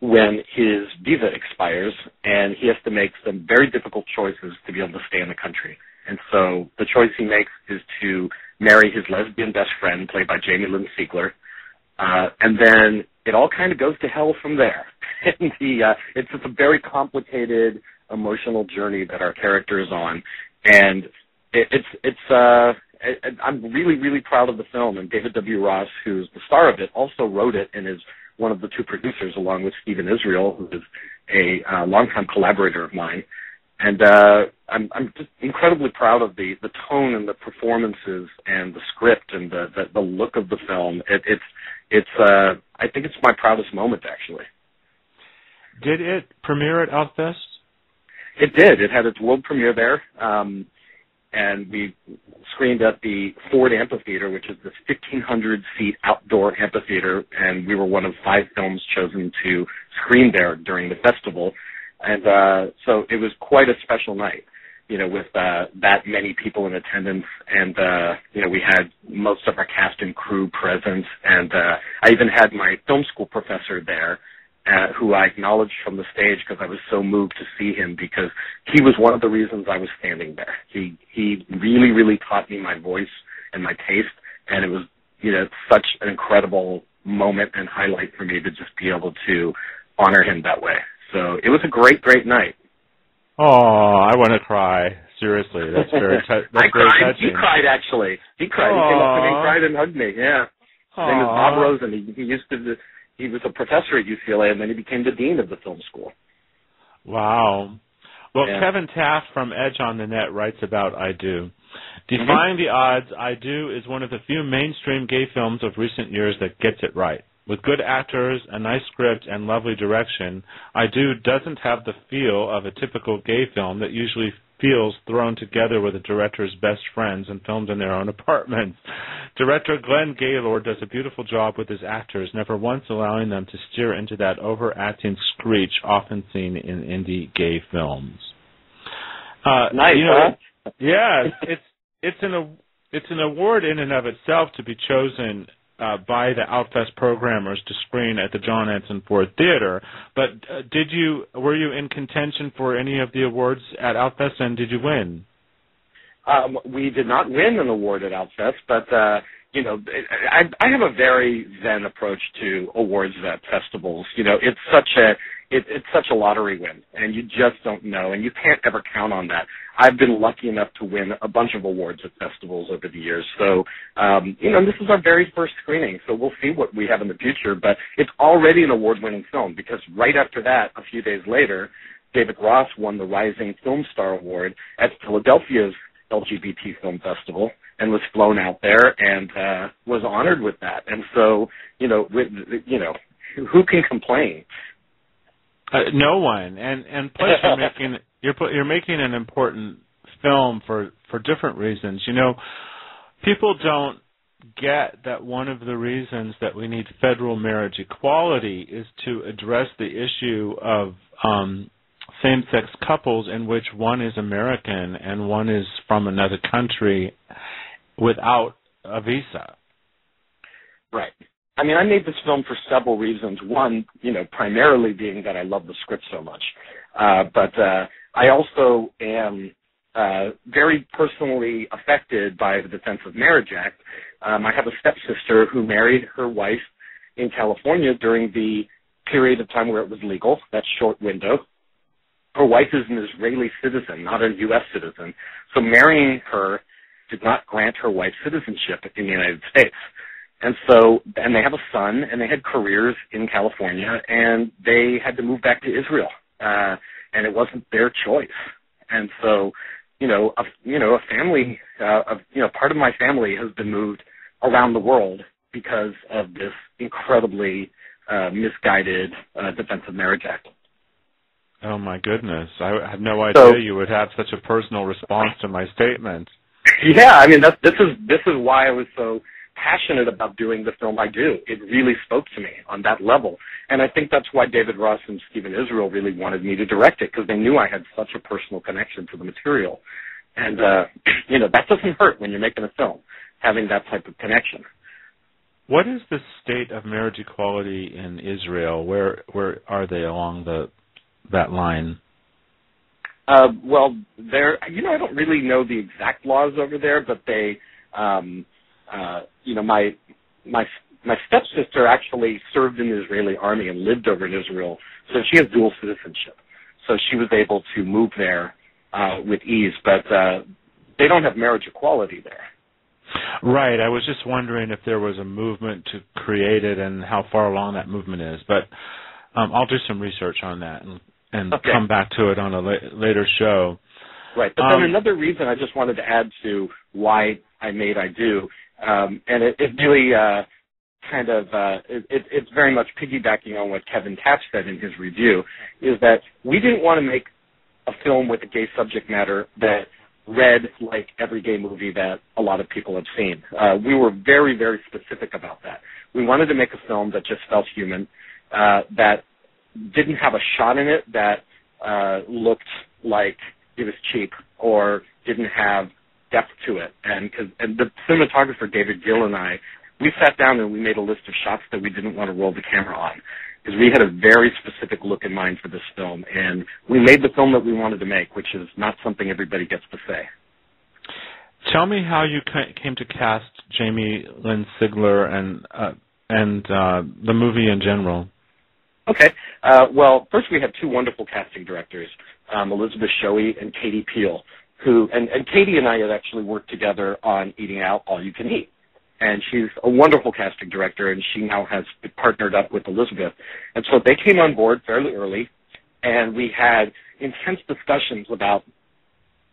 when his visa expires, and he has to make some very difficult choices to be able to stay in the country. And so the choice he makes is to marry his lesbian best friend, played by Jamie-Lynn Sigler, and then it all kind of goes to hell from there. And it's just a very complicated, emotional journey that our character is on, and I'm really, really proud of the film. And David W. Ross, who's the star of it, also wrote it and is one of the 2 producers, along with Stephen Israel, who is a longtime collaborator of mine. And I'm just incredibly proud of the tone and the performances and the script and the look of the film. I think it's my proudest moment, actually. Did it premiere at OUTFEST? It did. It had its world premiere there, and we screened at the Ford Amphitheater, which is this 1,500-seat outdoor amphitheater, and we were one of 5 films chosen to screen there during the festival. And so it was quite a special night, with that many people in attendance. And, we had most of our cast and crew present. And I even had my film school professor there, who I acknowledged from the stage because I was so moved to see him, because he was one of the reasons I was standing there. He really, really taught me my voice and my taste, and it was, such an incredible moment and highlight for me to just be able to honor him that way. So it was a great, great night. Oh, I want to cry. Seriously, that's very touching. I cried. He cried, actually. He cried. He came up to me and cried and hugged me, yeah. His name is Bob Rosen. He was a professor at UCLA, and then he became the dean of the film school. Wow. Well, yeah. Kevin Taft from Edge on the Net writes about I Do. Defying the odds, I Do is one of the few mainstream gay films of recent years that gets it right. With good actors, a nice script, and lovely direction, I Do doesn't have the feel of a typical gay film that usually feels thrown together with a director's best friends and filmed in their own apartments. Director Glenn Gaylord does a beautiful job with his actors, never once allowing them to steer into that overacting screech often seen in indie gay films. Nice, huh? Yeah, it's an award in and of itself to be chosen by the OUTFEST programmers to screen at the John Anson Ford Theater. But were you in contention for any of the awards at OUTFEST, and did you win? We did not win an award at OUTFEST, but I have a very zen approach to awards at festivals. It's such a lottery win, and you just don't know, and you can't ever count on that. I've been lucky enough to win a bunch of awards at festivals over the years, so this is our very first screening, so we'll see what we have in the future. But it's already an award-winning film, because right after that, a few days later, David Ross won the Rising Film Star Award at Philadelphia's LGBT Film Festival, and was flown out there and was honored with that. And so, who can complain? No one. And plus, you're making an important film for different reasons. People don't get that one of the reasons that we need federal marriage equality is to address the issue of same-sex couples in which one is American and one is from another country without a visa. Right. I mean, I made this film for several reasons. One, primarily being that I love the script so much. But I also am very personally affected by the Defense of Marriage Act. I have a stepsister who married her wife in California during the period of time where it was legal, that short window. Her wife is an Israeli citizen, not a U.S. citizen. So marrying her did not grant her wife citizenship in the United States. And they have a son, and they had careers in California, and they had to move back to Israel, and it wasn't their choice. And so, a family, part of my family has been moved around the world because of this incredibly misguided Defense of Marriage Act. Oh my goodness! I had no idea you would have such a personal response to my statement. Yeah, I mean, this is why I was so passionate about doing the film I Do. It really spoke to me on that level. And I think that's why David Ross and Stephen Israel really wanted me to direct it, because they knew I had such a personal connection to the material. And, that doesn't hurt when you're making a film, having that type of connection. What is the state of marriage equality in Israel? Where are they along that line? Well, I don't really know the exact laws over there, but they, my stepsister actually served in the Israeli army and lived over in Israel, so she has dual citizenship. So she was able to move there with ease, but they don't have marriage equality there. Right. I was just wondering if there was a movement to create it and how far along that movement is. But I'll do some research on that and come back to it on a later show. Right. But then another reason I just wanted to add to why I made I Do, and it really it's very much piggybacking on what Kevin Taft said in his review, is that we didn't want to make a film with a gay subject matter that read like every gay movie that a lot of people have seen. We were very, very specific about that. We wanted to make a film that just felt human, that didn't have a shot in it that looked like it was cheap or didn't have depth to it. And the cinematographer, David Gill, and I, we sat down and we made a list of shots that we didn't want to roll the camera on, because we had a very specific look in mind for this film, and we made the film that we wanted to make, which is not something everybody gets to say. Tell me how you came to cast Jamie-Lynn Sigler and the movie in general. Okay. Well, first we had two wonderful casting directors, Elizabeth Shoei and Katie Peel, and Katie and I had actually worked together on Eating Out All You Can Eat. And she's a wonderful casting director, and she now has partnered up with Elizabeth. And so they came on board fairly early, and we had intense discussions about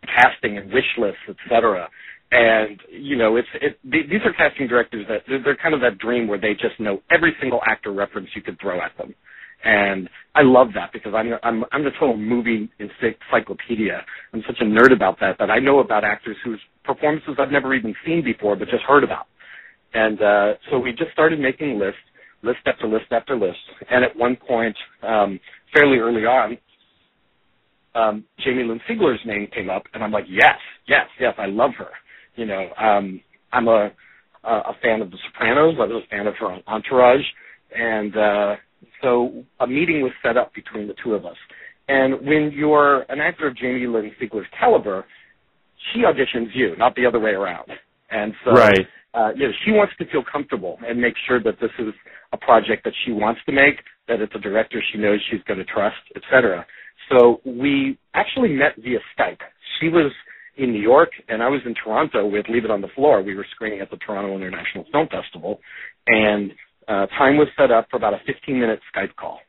casting and wish lists, et cetera. And, you know, these are casting directors that they're kind of that dream where they just know every single actor reference you could throw at them. And I love that, because I'm the total movie encyclopedia. I'm such a nerd about that I know about actors whose performances I've never even seen before but just heard about. And so we just started making list after list after list. And at one point, fairly early on, Jamie-Lynn Sigler's name came up, and I'm like, yes, I love her. You know, I'm a fan of The Sopranos. I was a fan of her on Entourage. And so a meeting was set up between the two of us. And when you're an actor of Jamie-Lynn Sigler's caliber, she auditions you, not the other way around. And so right. She wants to feel comfortable and make sure that this is a project that she wants to make, that it's a director she knows she's going to trust, et cetera. So we actually met via Skype. She was in New York, and I was in Toronto with Leave It on the Floor. We were screening at the Toronto International Film Festival, and time was set up for about a 15-minute Skype call.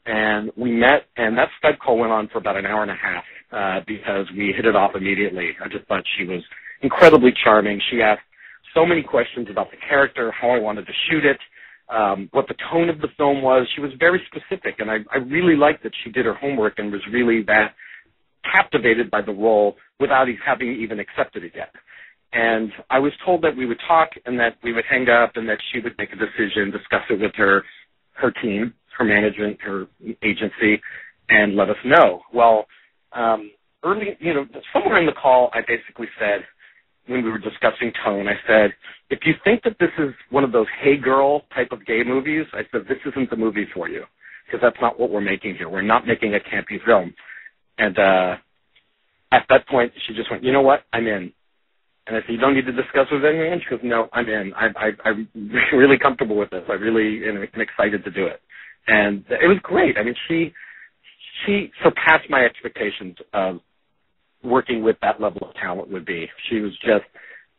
And we met, and that Skype call went on for about an hour and a half because we hit it off immediately. I just thought she was incredibly charming. She asked so many questions about the character, how I wanted to shoot it, what the tone of the film was. She was very specific, and I really liked that she did her homework and was really that captivated by the role without having even accepted it yet. And I was told that we would talk and that we would hang up and that she would make a decision, discuss it with her team, her management, her agency, and let us know. Well, early, somewhere in the call, I basically said, when we were discussing tone, I said, if you think that this is one of those hey girl type of gay movies, I said, this isn't the movie for you, because that's not what we're making here. We're not making a campy film. And at that point, she just went, you know what, I'm in. And I said, you don't need to discuss with anyone? She goes, no, I'm in. I'm really comfortable with this. I really am excited to do it. And it was great. I mean, she surpassed my expectations of working with that level of talent would be. She was just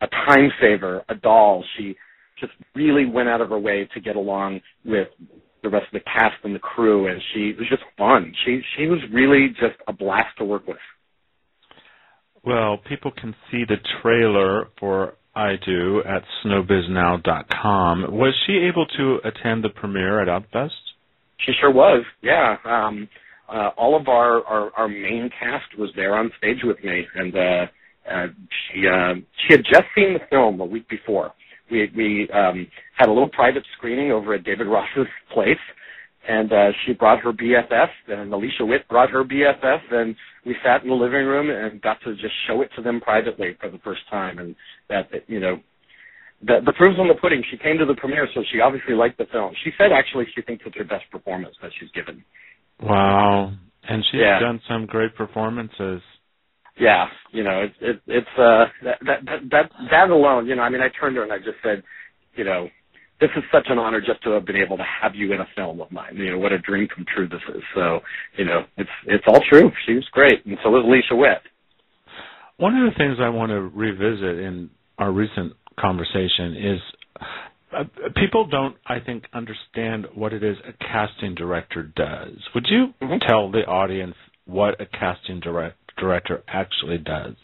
a time saver, a doll. She just really went out of her way to get along with the rest of the cast and the crew, and it was just fun. She was really just a blast to work with. Well, people can see the trailer for I Do at SnowbizNow.com. Was she able to attend the premiere at OUTFEST? She sure was, yeah. All of our main cast was there on stage with me, and she had just seen the film a week before. We had a little private screening over at David Ross's place, and she brought her BFF, and Alicia Witt brought her BFF, and we sat in the living room and got to just show it to them privately for the first time. And the proof's on the pudding. She came to the premiere, so she obviously liked the film. She said actually she thinks it's her best performance that she's given. Wow. And she's done some great performances. Yeah, it's that alone, I mean, I turned to her and I just said, this is such an honor just to have been able to have you in a film of mine. What a dream come true this is. So, it's all true. She was great, and so was Alicia Witt. One of the things I want to revisit in our recent conversation is people don't, I think, understand what it is a casting director does. Would you tell the audience what a casting director actually does?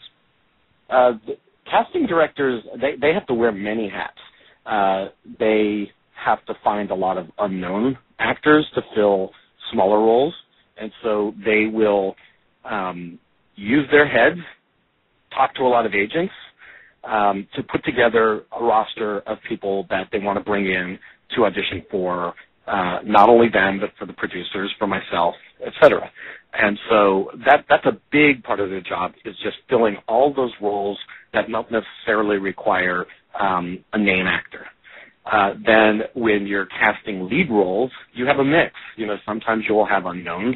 Casting directors, they have to wear many hats. They have to find a lot of unknown actors to fill smaller roles, and so they will use their heads, talk to a lot of agents, to put together a roster of people that they want to bring in to audition for not only them, but for the producers, for myself, et cetera. And so that's a big part of the job, is just filling all those roles that don't necessarily require a name actor. Then when you're casting lead roles, you have a mix. Sometimes you will have unknowns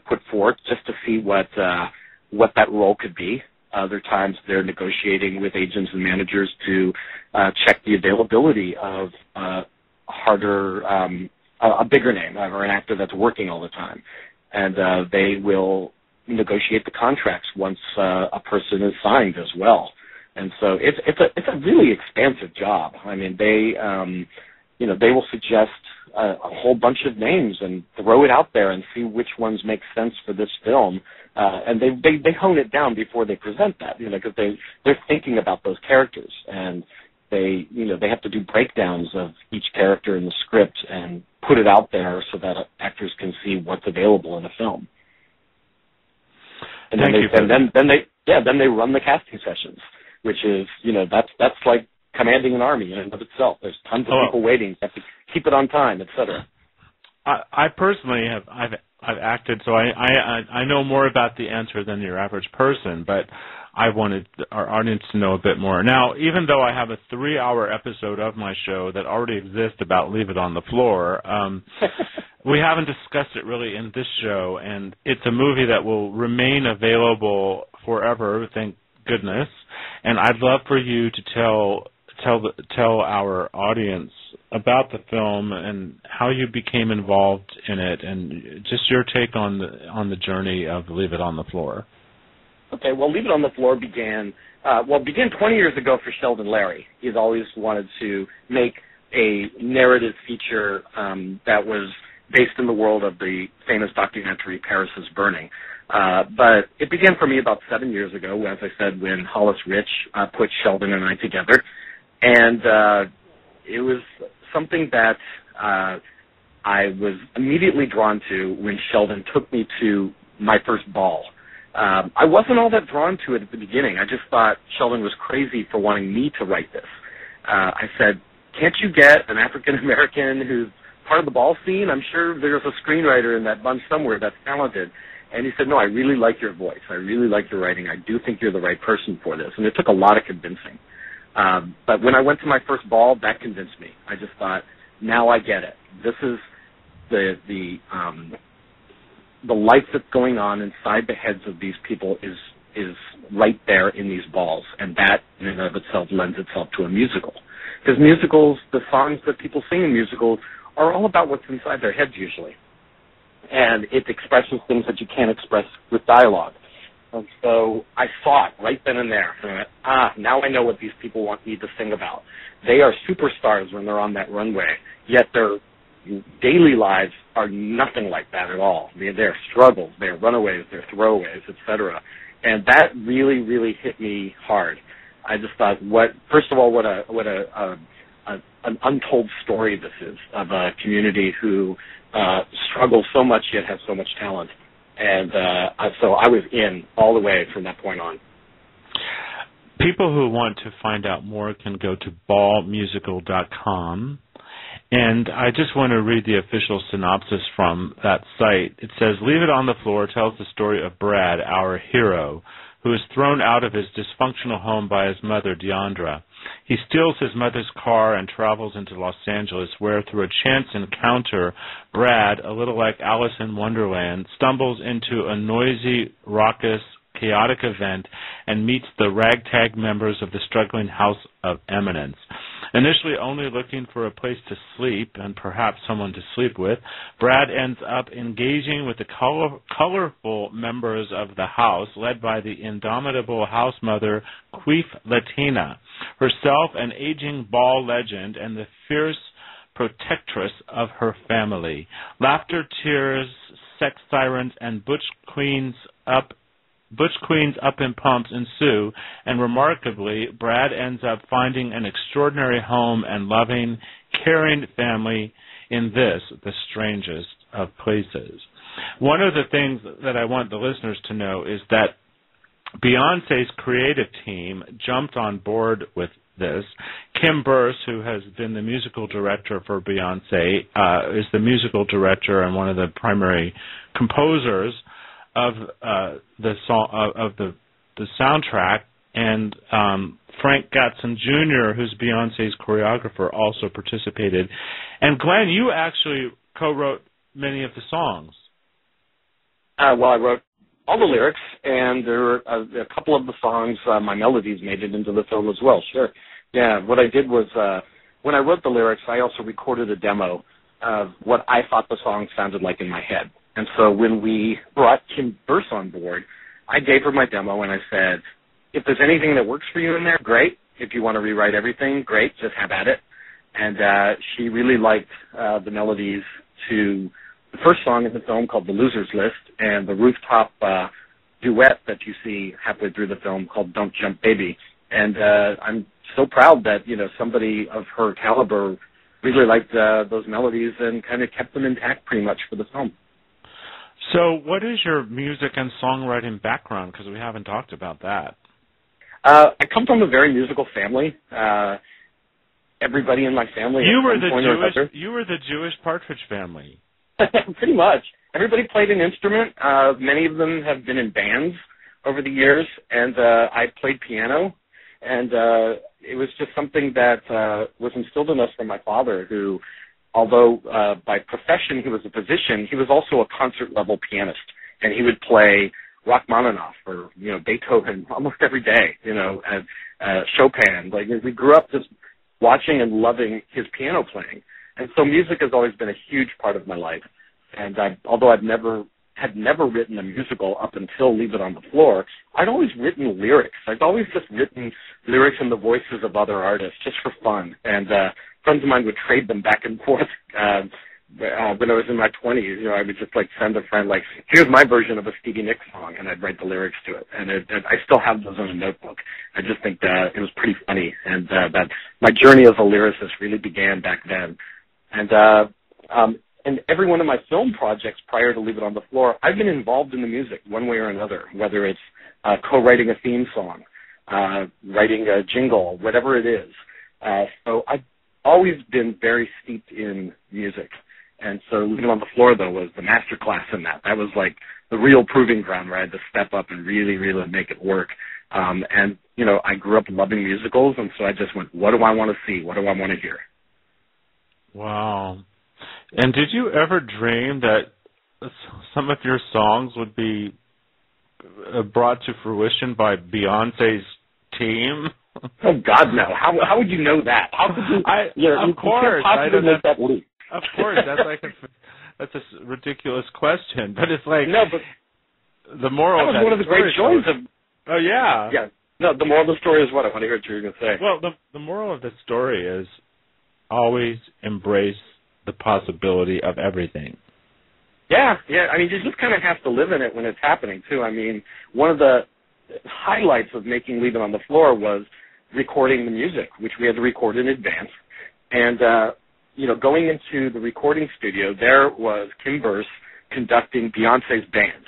put forth just to see what that role could be. Other times they're negotiating with agents and managers to check the availability of a bigger name or an actor that's working all the time. And they will negotiate the contracts once a person is signed as well. And so it's a really expansive job. I mean, they will suggest a whole bunch of names and throw it out there and see which ones make sense for this film. And they hone it down before they present that, because they're thinking about those characters, and they have to do breakdowns of each character in the script and put it out there so that actors can see what's available in a film. And then they run the casting sessions, which is, that's like commanding an army in and of itself. There's tons of people waiting. You have to keep it on time, etc. I personally I've acted, so I know more about the answer than your average person, but I wanted our audience to know a bit more. Now, even though I have a 3-hour episode of my show that already exists about Leave It on the Floor, we haven't discussed it really in this show, and it's a movie that will remain available forever, thank goodness. And I'd love for you to tell our audience about the film and how you became involved in it, and just your take on the journey of Leave It on the Floor. Okay, well, Leave It on the Floor began 20 years ago for Sheldon Larry. He's always wanted to make a narrative feature that was based in the world of the famous documentary Paris is Burning. But it began for me about 7 years ago, as I said, when Hollis Rich put Sheldon and I together. And it was something that I was immediately drawn to when Sheldon took me to my first ball. I wasn't all that drawn to it at the beginning. I just thought Sheldon was crazy for wanting me to write this. I said, can't you get an African-American who's part of the ball scene? I'm sure there's a screenwriter in that bunch somewhere that's talented. And he said, no, I really like your voice. I really like your writing. I do think you're the right person for this. And it took a lot of convincing. But when I went to my first ball, that convinced me. I just thought, now I get it. This is the life that's going on inside the heads of these people is right there in these balls, and that in and of itself lends itself to a musical. Because musicals, the songs that people sing in musicals, are all about what's inside their heads usually. And it expresses things that you can't express with dialogue. And so I saw it right then and there. And I went, now I know what these people want me to sing about. They are superstars when they're on that runway, yet their daily lives are nothing like that at all. They're struggles, they're runaways, they're throwaways, etc. And that really, really hit me hard. I just thought, first of all, what an untold story this is of a community who struggles so much yet has so much talent. And so I was in all the way from that point on. People who want to find out more can go to ballmusical.com. And I just want to read the official synopsis from that site. It says, Leave It on the Floor tells the story of Brad, our hero, who is thrown out of his dysfunctional home by his mother, Deandra. He steals his mother's car and travels into Los Angeles, where through a chance encounter, Brad, a little like Alice in Wonderland, stumbles into a noisy, raucous, chaotic event and meets the ragtag members of the struggling House of Eminence. Initially only looking for a place to sleep and perhaps someone to sleep with, Brad ends up engaging with the colorful members of the house, led by the indomitable house mother, Queef Latina, herself an aging ball legend and the fierce protectress of her family. Laughter, tears, sex sirens, and butch queens up in pumps ensue, and remarkably, Brad ends up finding an extraordinary home and loving, caring family in this, the strangest of places. One of the things that I want the listeners to know is that Beyonce's creative team jumped on board with this. Kim Burse, who has been the musical director for Beyonce, is the musical director and one of the primary composers of the song of the soundtrack, and Frank Gatson Jr., who's Beyonce's choreographer, also participated. And Glenn, you actually co-wrote many of the songs. Well, I wrote all the lyrics, and there were a couple of the songs, my melodies made it into the film as well, sure. Yeah, what I did was, when I wrote the lyrics, I also recorded a demo of what I thought the song sounded like in my head. And so when we brought Kim Burse on board, I gave her my demo and I said, if there's anything that works for you in there, great. If you want to rewrite everything, great, just have at it. And she really liked the melodies to the first song in the film called The Loser's List, and the rooftop duet that you see halfway through the film called Don't Jump Baby. And I'm so proud that, somebody of her caliber really liked those melodies and kind of kept them intact pretty much for the film. So what is your music and songwriting background? Because we haven't talked about that. I come from a very musical family. Everybody in my family. You were the Jewish Partridge Family. Pretty much. Everybody played an instrument. Many of them have been in bands over the years, and I played piano. And it was just something that was instilled in us from my father, who, although by profession he was a physician, he was also a concert-level pianist. And he would play Rachmaninoff or, Beethoven almost every day, and Chopin. Like, we grew up just watching and loving his piano playing. And so music has always been a huge part of my life. And although had never written a musical up until Leave It on the Floor, I'd always written lyrics. I'd always just written lyrics in the voices of other artists just for fun. And friends of mine would trade them back and forth. When I was in my 20s, I would just send a friend here's my version of a Stevie Nicks song, and I'd write the lyrics to it. And I still have those in a notebook. I just think that it was pretty funny, and that my journey as a lyricist really began back then. And every one of my film projects prior to Leave It on the Floor, I've been involved in the music one way or another, whether it's co-writing a theme song, writing a jingle, whatever it is. So I've always been very steeped in music. And so Leave It on the Floor, though, was the master class in that. That was the real proving ground where I had to step up and really, really make it work. And, I grew up loving musicals, and so I just went, what do I want to see? What do I want to hear? Wow. And did you ever dream that some of your songs would be brought to fruition by Beyonce's team? Oh, God, no. How would you know that? How could you? Of course. I don't make that leap. Of course. That's a ridiculous question. But it's no, but the moral that was one of the great joys of. Oh, yeah. Yeah. No, the moral of the story is what? I want to hear what you're going to say. Well, the moral of the story is always embrace the possibility of everything. Yeah. I mean, you just kind of have to live in it when it's happening, too. I mean, one of the highlights of making Leave It on the Floor was recording the music, which we had to record in advance. And, going into the recording studio, there was Kim Burse conducting Beyonce's band.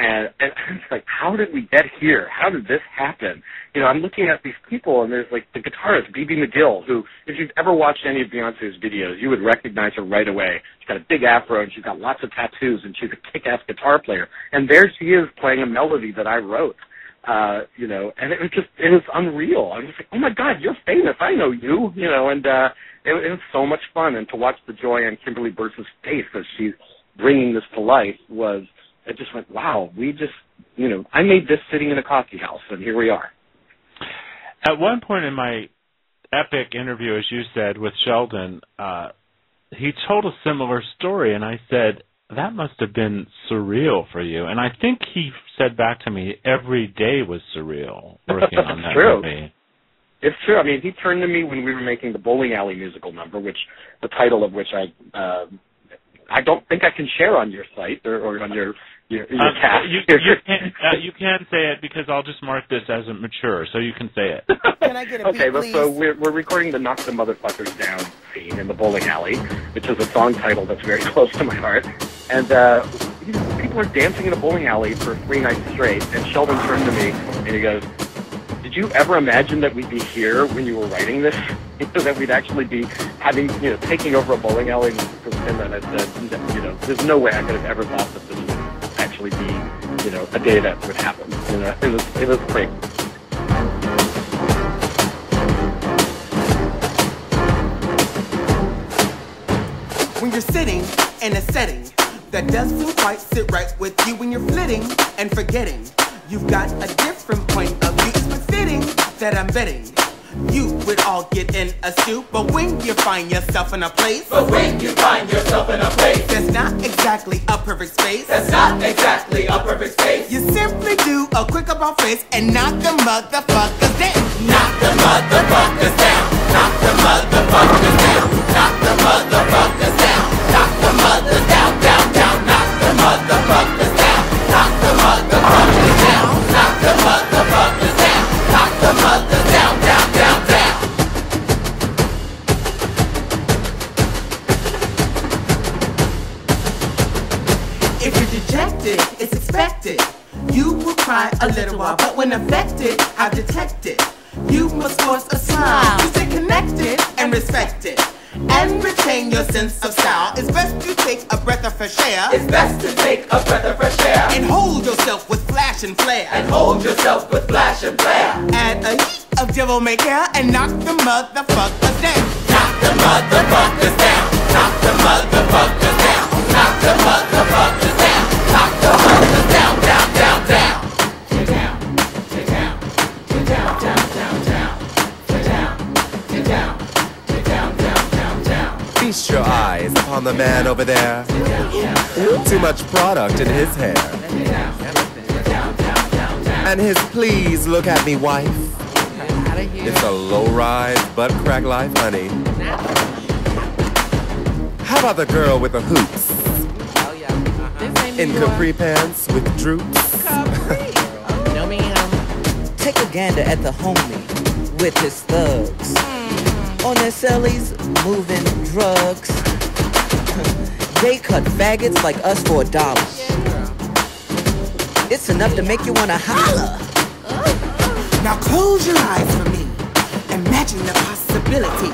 And it's like, how did we get here? How did this happen? I'm looking at these people, and there's the guitarist, Bebe McGill, who, if you've ever watched any of Beyonce's videos, you would recognize her right away. She's got a big afro, and she's got lots of tattoos, and she's a kick-ass guitar player. And there she is playing a melody that I wrote, and it was unreal. I was like, oh my God, you're famous. I know you, and it was so much fun. And to watch the joy on Kimberly Burse's face as she's bringing this to life I just went, wow, I made this sitting in a coffee house, and here we are. At one point in my epic interview, as you said, with Sheldon, he told a similar story, and I said, that must have been surreal for you. And I think he said back to me, every day was surreal working on that movie. It's true. I mean, he turned to me when we were making the Bowling Alley musical number, the title of which I don't think I can share on your site or on your cast. You can say it because I'll just mark this as mature, so you can say it. Can I get a beat, please? So we're recording the Knock the Motherfuckers Down scene in the bowling alley, which is a song title that's very close to my heart. And people are dancing in a bowling alley for 3 nights straight, and Sheldon turned to me and he goes, did you ever imagine that we'd be here when you were writing this? That we'd actually be taking over a bowling alley for 10 minutes? There's no way I could have ever thought that this would actually actually be, you know, a day that would happen. You know, it was great. When you're sitting in a setting that doesn't quite sit right with you, when you're flitting and forgetting you've got a different point of view, it's befitting that I'm betting you would all get in a stew. But when you find yourself in a place, that's not exactly a perfect space, you simply do a quick about face and knock the motherfuckers down. Knock the motherfuckers down. Knock the motherfuckers down. Knock the motherfuckers down. Knock the mother down, down, down. Knock the motherfuckers down. Knock the motherfuckers down. Knock the motherfuckers down. Knock the mother down, down, down, down. If you're dejected, it's expected. You will cry a little while, but when affected, I've detected. You must force a smile to stay connected and respected, and retain your sense of style. It's best to take a breath of fresh air. It's best to take a breath of fresh air. And hold yourself with flash and flare. And hold yourself with flash and flare. Add a heat of devil may care and knock the motherfuckers down. Knock the motherfuckers down. Knock the motherfuckers down. Knock the motherfuckers down. Knock the mother down, down, down, down. Get down, get down, get down, down, down, down. Get down, get down, get down, down, down, down. Feast your eyes upon the man over there. Too much product in his hair. And his please look at me wife. It's a low-rise butt crack life, honey. How about the girl with the hoops? In capri pants with droops? No ma'am. Take a gander at the homie with his thugs. On their cellies, moving drugs. They cut faggots like us for $1. It's enough to make you wanna holler. Now close your eyes for me. Imagine the possibility.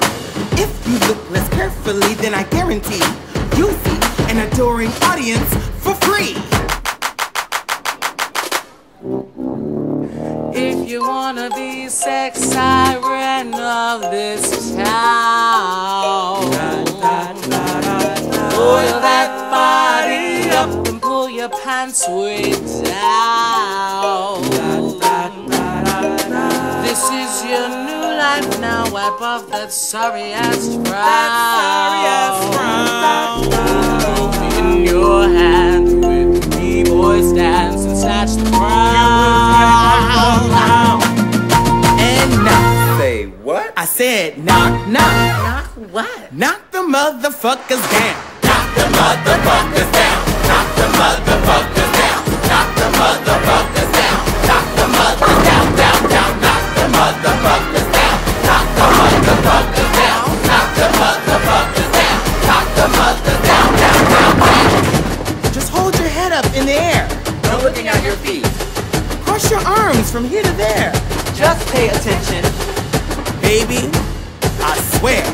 If you look less carefully, then I guarantee you'll see an adoring audience for free. If you wanna be sex siren of this town, oil that body up and pull your pants way down. This is your new life now. Wipe off that sorry ass frown. In your hand with the B-boys dance and snatch the crown. And knock. Say what? I said knock, knock. Knock what? Knock the motherfuckers down. Knock the motherfuckers down. Knock the motherfuckers down. Knock the motherfuckers down. Knock the mother down, down, down. Knock the motherfuckers down. Knock the motherfuckers down. Knock the motherfuckers down. Knock the mother down, down, down, down. Just hold your head up in the air. No looking at your feet. Cross your arms from here to there. Just pay attention. Baby, I swear,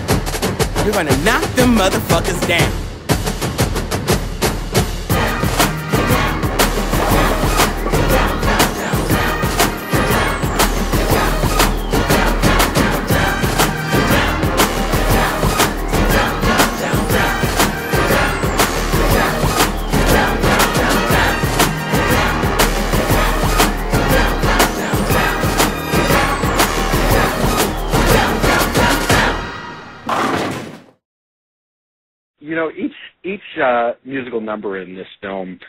you're gonna knock them motherfuckers down. You know, each musical number in this film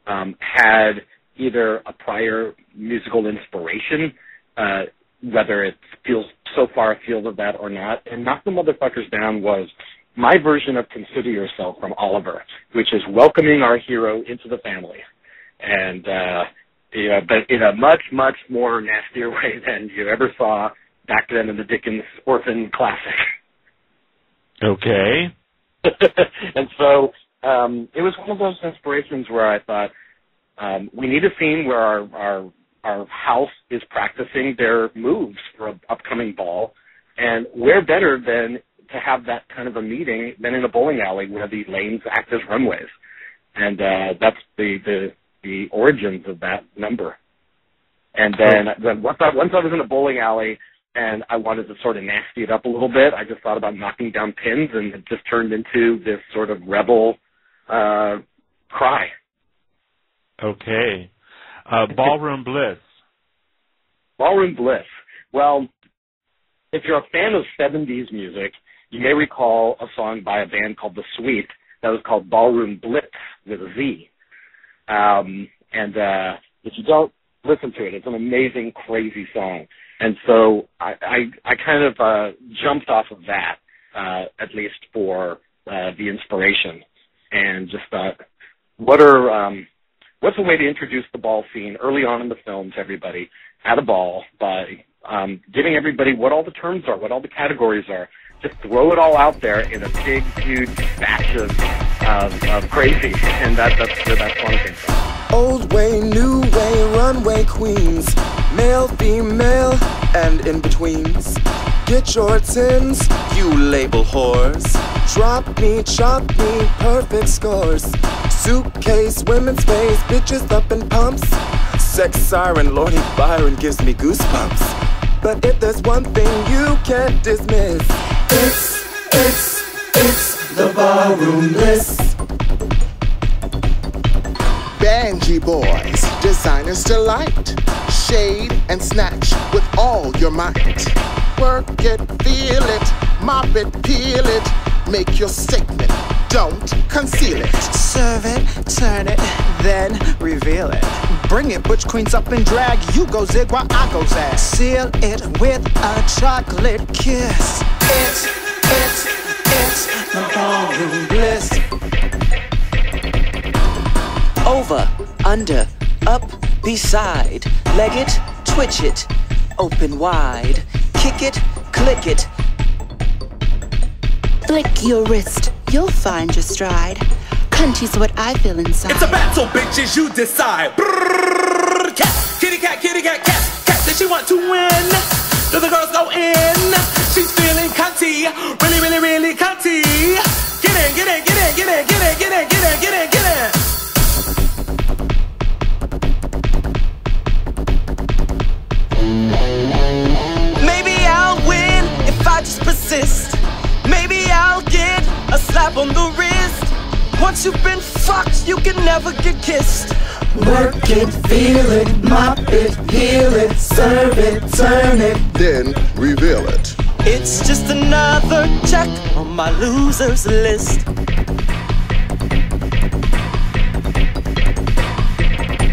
had either a prior musical inspiration, whether it feels so far afield of that or not. And Knock the Motherfuckers Down was my version of Consider Yourself from Oliver, which is welcoming our hero into the family. And, but in a much, much more nastier way than you ever saw back then in the Dickens orphan classic. Okay. And so it was one of those inspirations where I thought we need a scene where our house is practicing their moves for an upcoming ball, and where better than to have that kind of a meeting than in a bowling alley where the lanes act as runways. And that's the the origins of that number. And then once I was in a bowling alley and I wanted to sort of nasty it up a little bit, I just thought about knocking down pins, and it just turned into this sort of rebel cry. Okay. Ballroom Bliss. Ballroom Bliss. Well, if you're a fan of 70s music, you may recall a song by a band called The Sweet that was called Ballroom Blitz with a Z. And if you don't listen to it, it's an amazing, crazy song. And so I kind of jumped off of that, at least for the inspiration, and just thought, what's a way to introduce the ball scene early on in the film to everybody at a ball by giving everybody what all the terms are, what all the categories are. Just throw it all out there in a big, huge batch of crazy, and that's where that song came from. Old way, new way, runway queens, male, female, and in-betweens. Get your tins, you label whores. Drop me, chop me, perfect scores. Suitcase, women's face, bitches up in pumps. Sex siren, Lordy Byron gives me goosebumps. But if there's one thing you can't dismiss, it's the ballroom bliss. Banji boys, designers delight. Shade and snatch with all your might. Work it, feel it, mop it, peel it. Make your statement, don't conceal it. Serve it, turn it, then reveal it. Bring it, butch queens up and drag. You go zig while I go zag. Seal it with a chocolate kiss. It's the ballroom bliss. Over, under, up, beside. Leg it, twitch it, open wide. Kick it, click it. Flick your wrist, you'll find your stride. Crunchy's what I feel inside. It's a battle, bitches, you decide. Brrrr, cat, kitty cat, cat. Cat says she want to win. Do the girls go in? She's feeling cunty, really cunty. Get in. Maybe I'll win if I just persist. Maybe I'll get a slap on the wrist. Once you've been fucked, you can never get kissed. Work it, feel it, mop it, peel it, serve it, turn it, then reveal it. It's just another check on my losers list.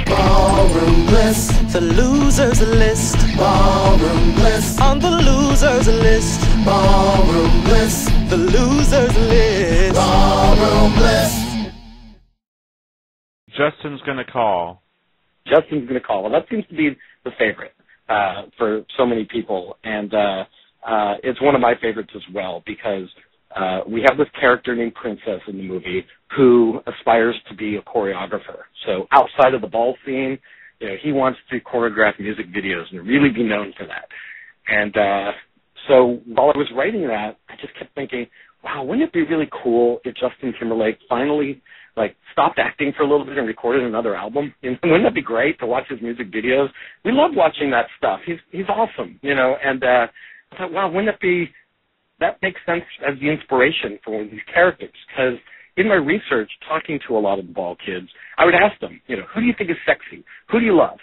Ballroom bliss, the losers list. Ballroom bliss, on the losers list. Ballroom bliss, the losers list. Ballroom bliss. Justin's going to call. Well, that seems to be the favorite for so many people, and it's one of my favorites as well, because we have this character named Princess in the movie who aspires to be a choreographer. So outside of the ball scene, he wants to choreograph music videos and really be known for that. And so while I was writing that, I just kept thinking, wow, wouldn't it be really cool if Justin Timberlake finally stopped acting for a little bit and recorded another album? Wouldn't that be great to watch his music videos? We love watching that stuff. He's awesome, and I thought, wow, wouldn't it be, that makes sense as the inspiration for one of these characters, because in my research, talking to a lot of the ball kids, I would ask them, who do you think is sexy? Who do you love?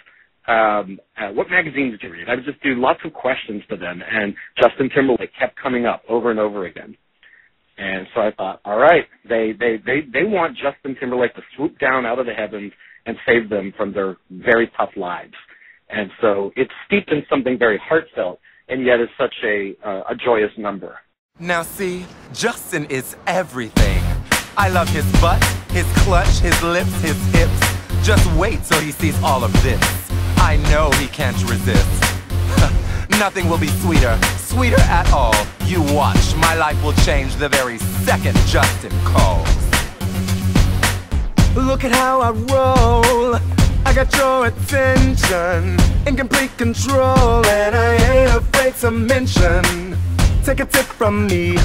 What magazines did you read? I would just do lots of questions to them, and Justin Timberlake kept coming up over and over again. And so I thought, all right, they want Justin Timberlake to swoop down out of the heavens and save them from their very tough lives. And so it's steeped in something very heartfelt, and yet is such a joyous number. Now see, Justin is everything. I love his butt, his clutch, his lips, his hips. Just wait till he sees all of this. I know he can't resist. Nothing will be sweeter at all. You watch, my life will change the very second Justin calls. Look at how I roll. I got your attention, in complete control, and I ain't afraid to mention. Take a tip from me,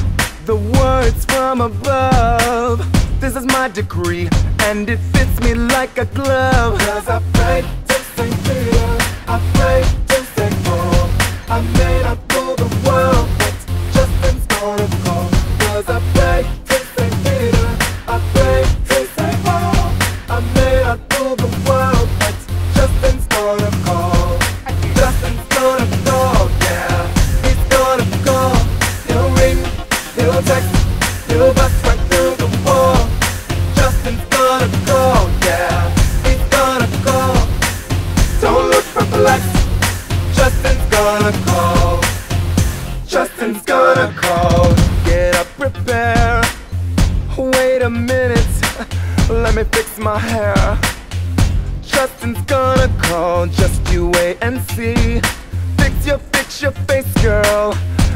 the words from above. This is my decree, and it fits me like a glove. 'Cause I pray to St. Peter, I pray to St. Paul. I may not rule the world, but Justin's gonna call. 'Cause I pray to St. Peter, I pray to St. Paul. I may not rule the world, but Justin's gonna call. Justin's gonna call, yeah. He's gonna call. He'll ring, he'll text, he'll bust right through the wall. Justin's gonna call, yeah. He's gonna call. Don't look perplexed. Justin's gonna call. Justin's gonna call. Get up, prepare. Wait a minute. Let me fix my hair. Justin's gonna call. Just you wait and see. Fix your face, girl.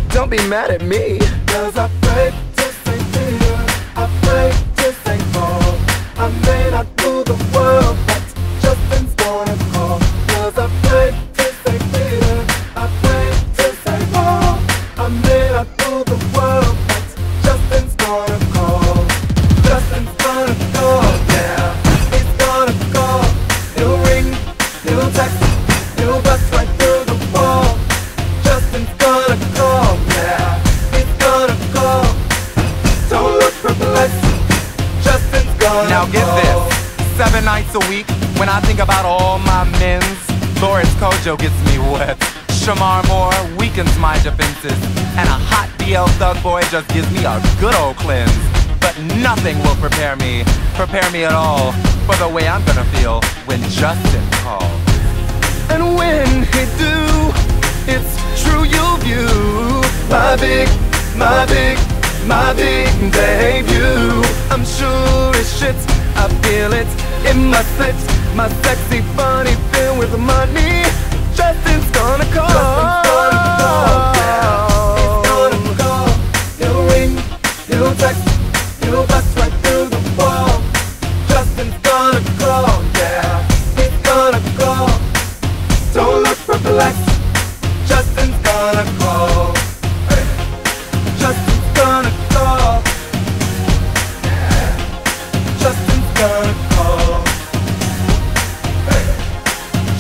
Don't be mad at me. 'Cause I pray to St. Peter, I pray to St. Paul. I may not rule the world, but Justin's gonna call. 'Cause I pray to St. Peter, I pray to St. Paul. I may not rule the world, but Justin's gonna call. Justin's gonna call, yeah. He's gonna call. He'll ring, he'll text, he'll bust right through the wall. Justin's gonna call, yeah. He's gonna call. Don't look perplexed. Justin's gonna Now get call. this, 7 nights a week, when I think about all my men's, Loris Kojo gets me wet. Shamar Moore weakens my defenses, and a hot DL thug boy just gives me a good old cleanse. But nothing will prepare me at all, for the way I'm gonna feel when Justin calls. And when he do, it's true you'll view my big debut. I'm sure as shit, I feel it in my slit. My sexy bunny filled with money. Justin's gonna call. Justin's gonna call, yeah. He's gonna call. He'll ring, he'll text, he'll bust right through the wall. Justin's gonna call, yeah. He's gonna call. Don't look perplexed. Justin's gonna call. Hey. Justin's gonna call. Justin's gonna call. Hey.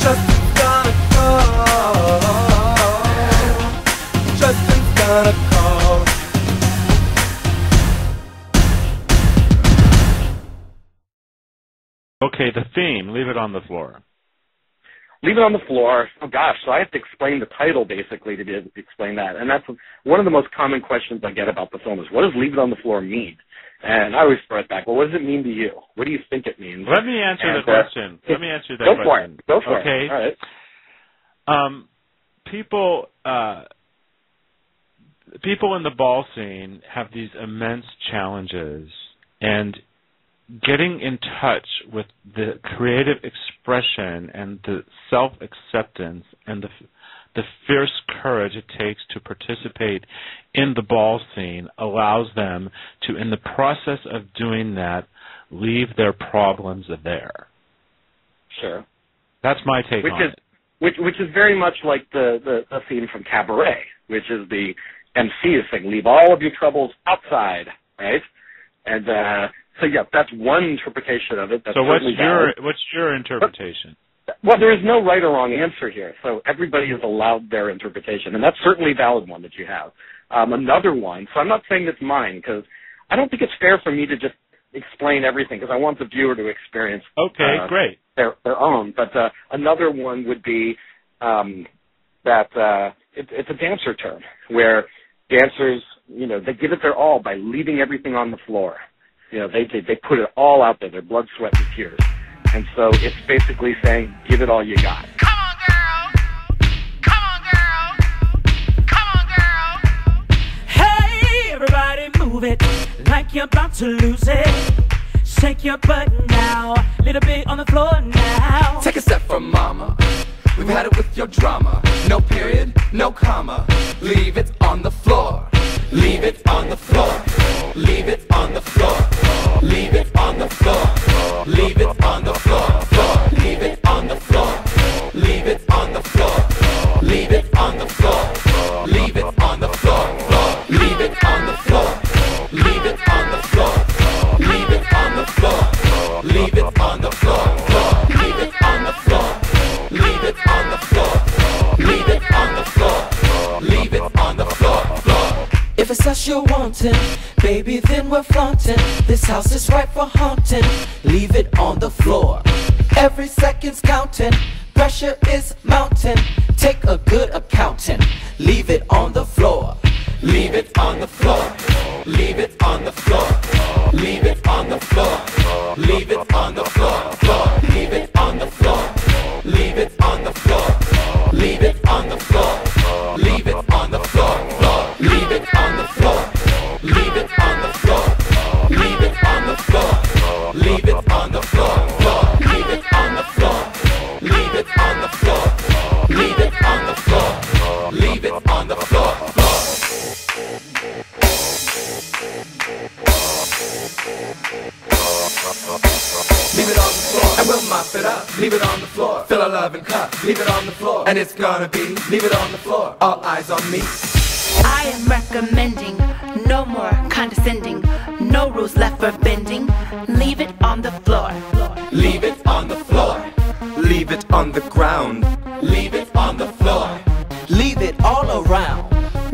Justin's gonna call. Justin's gonna call. Okay, the theme, leave it on the floor. Leave it on the floor. Oh gosh, so I have to explain the title basically to be able to explain that. And that's one of the most common questions I get about the film is, what does leave it on the floor mean? And I always throw it back, well, what does it mean to you? What do you think it means? Let me answer the question. Let me answer that Go question. Go for it. Okay. All right. People in the ball scene have these immense challenges, and getting in touch with the creative expression and the self-acceptance and the fierce courage it takes to participate in the ball scene allows them to, in the process of doing that, leave their problems there. Sure. That's my take on it. Which is very much like the scene from Cabaret, which is the MC is saying, leave all of your troubles outside, right? And so yeah, that's one interpretation of it. That's so what's valid. your interpretation? Well, there is no right or wrong answer here. So everybody is allowed their interpretation, and that's certainly a valid one that you have. Another one, so I'm not saying it's mine, because I don't think it's fair for me to just explain everything, because I want the viewer to experience great. their own. But another one would be that it's a dancer term, where dancers, they give it their all by leaving everything on the floor. They put it all out there, their blood, sweat, and tears. And so it's basically saying, give it all you got. Come on, girl. Come on, girl. Come on, girl. Hey, everybody move it like you're about to lose it. Shake your butt now, little bit on the floor now. Take a step from mama. We've had it with your drama. No period, no comma. Leave it on the floor. Leave it on the floor. Leave it on the floor. Leave it on the floor. Leave it on the floor. Leave it on the floor. Leave it on the floor. Leave it on the floor. Leave it on the floor. Leave it on the floor. Leave it on the floor. Leave it on the floor. Leave it on the floor, floor. Leave it on the floor. Leave it on the floor. Leave it on the floor. Leave it on the floor, floor. If it's us you're wanting, baby, then we're flaunting. This house is right for haunting. Leave it on the floor. Every second's counting. Pressure is mounting. Take a good accountant. Leave it on the floor. Leave it on the floor. Leave it on the floor. Leave it on the floor. Leave it on the floor. Floor. Leave it on the floor. Leave it on the floor. Leave it on the floor. Leave it on the floor. Floor. Leave it on the floor. Leave it on the floor. Leave it on the floor. Leave it on the floor. Floor. Leave it on the floor. Leave it on the floor. Leave it on the floor. Leave it on the floor. Leave it on the floor, and we'll mop it up. Leave it on the floor, fill a loving cup. Leave it on the floor, and it's gonna be. Leave it on the floor, all eyes on me. I am recommending no more condescending, no rules left for bending. Leave it on the floor. Leave it on the floor. Leave it on the ground. Leave it on the floor. Leave it all around.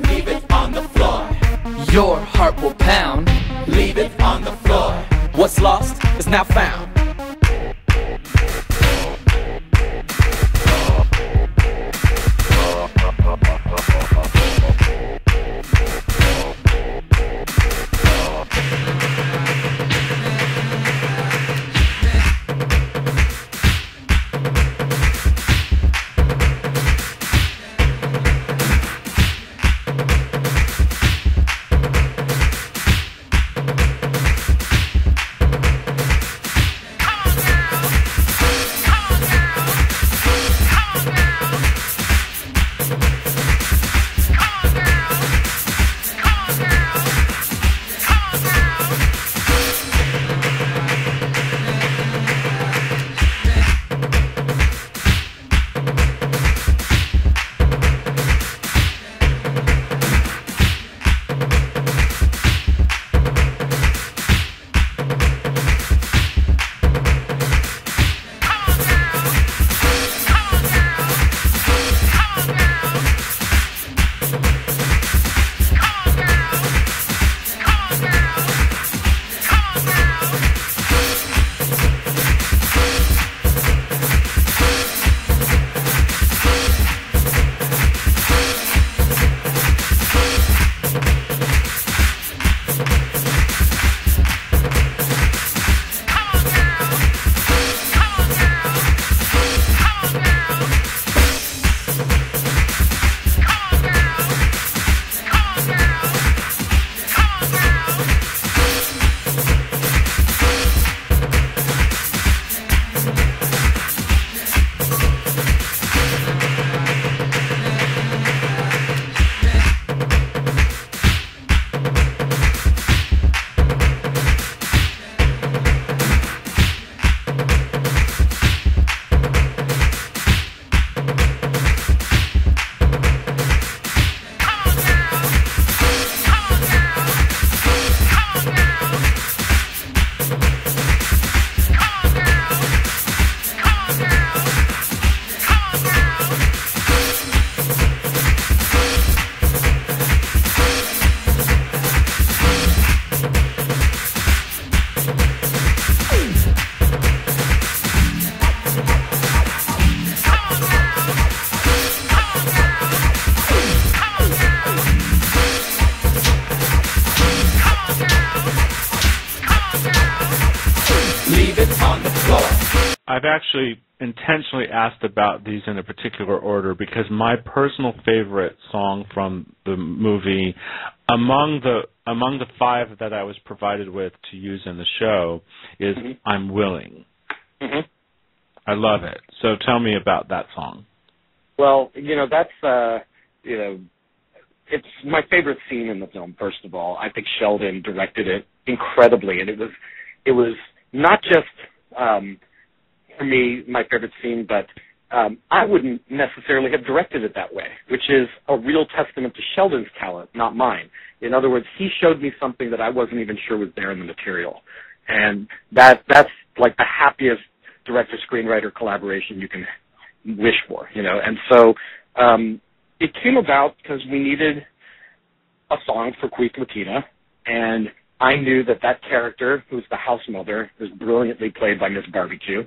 Leave it on the floor. Your heart will pound. Leave it on the floor. What's lost is now found. I've actually intentionally asked about these in a particular order because my personal favorite song from the movie, among the five that I was provided with to use in the show, is "I'm Willing." I love it. So tell me about that song. Well, that's it's my favorite scene in the film. First of all, I think Sheldon directed it incredibly, and it was not just for me my favorite scene, but I wouldn't necessarily have directed it that way, which is a real testament to Sheldon's talent, not mine. In other words, he showed me something that I wasn't even sure was there in the material, and that's like the happiest director-screenwriter collaboration you can wish for, you know. And so it came about because we needed a song for Queef Latina, and I knew that that character, who's the house mother, who's brilliantly played by Miss Barbecue,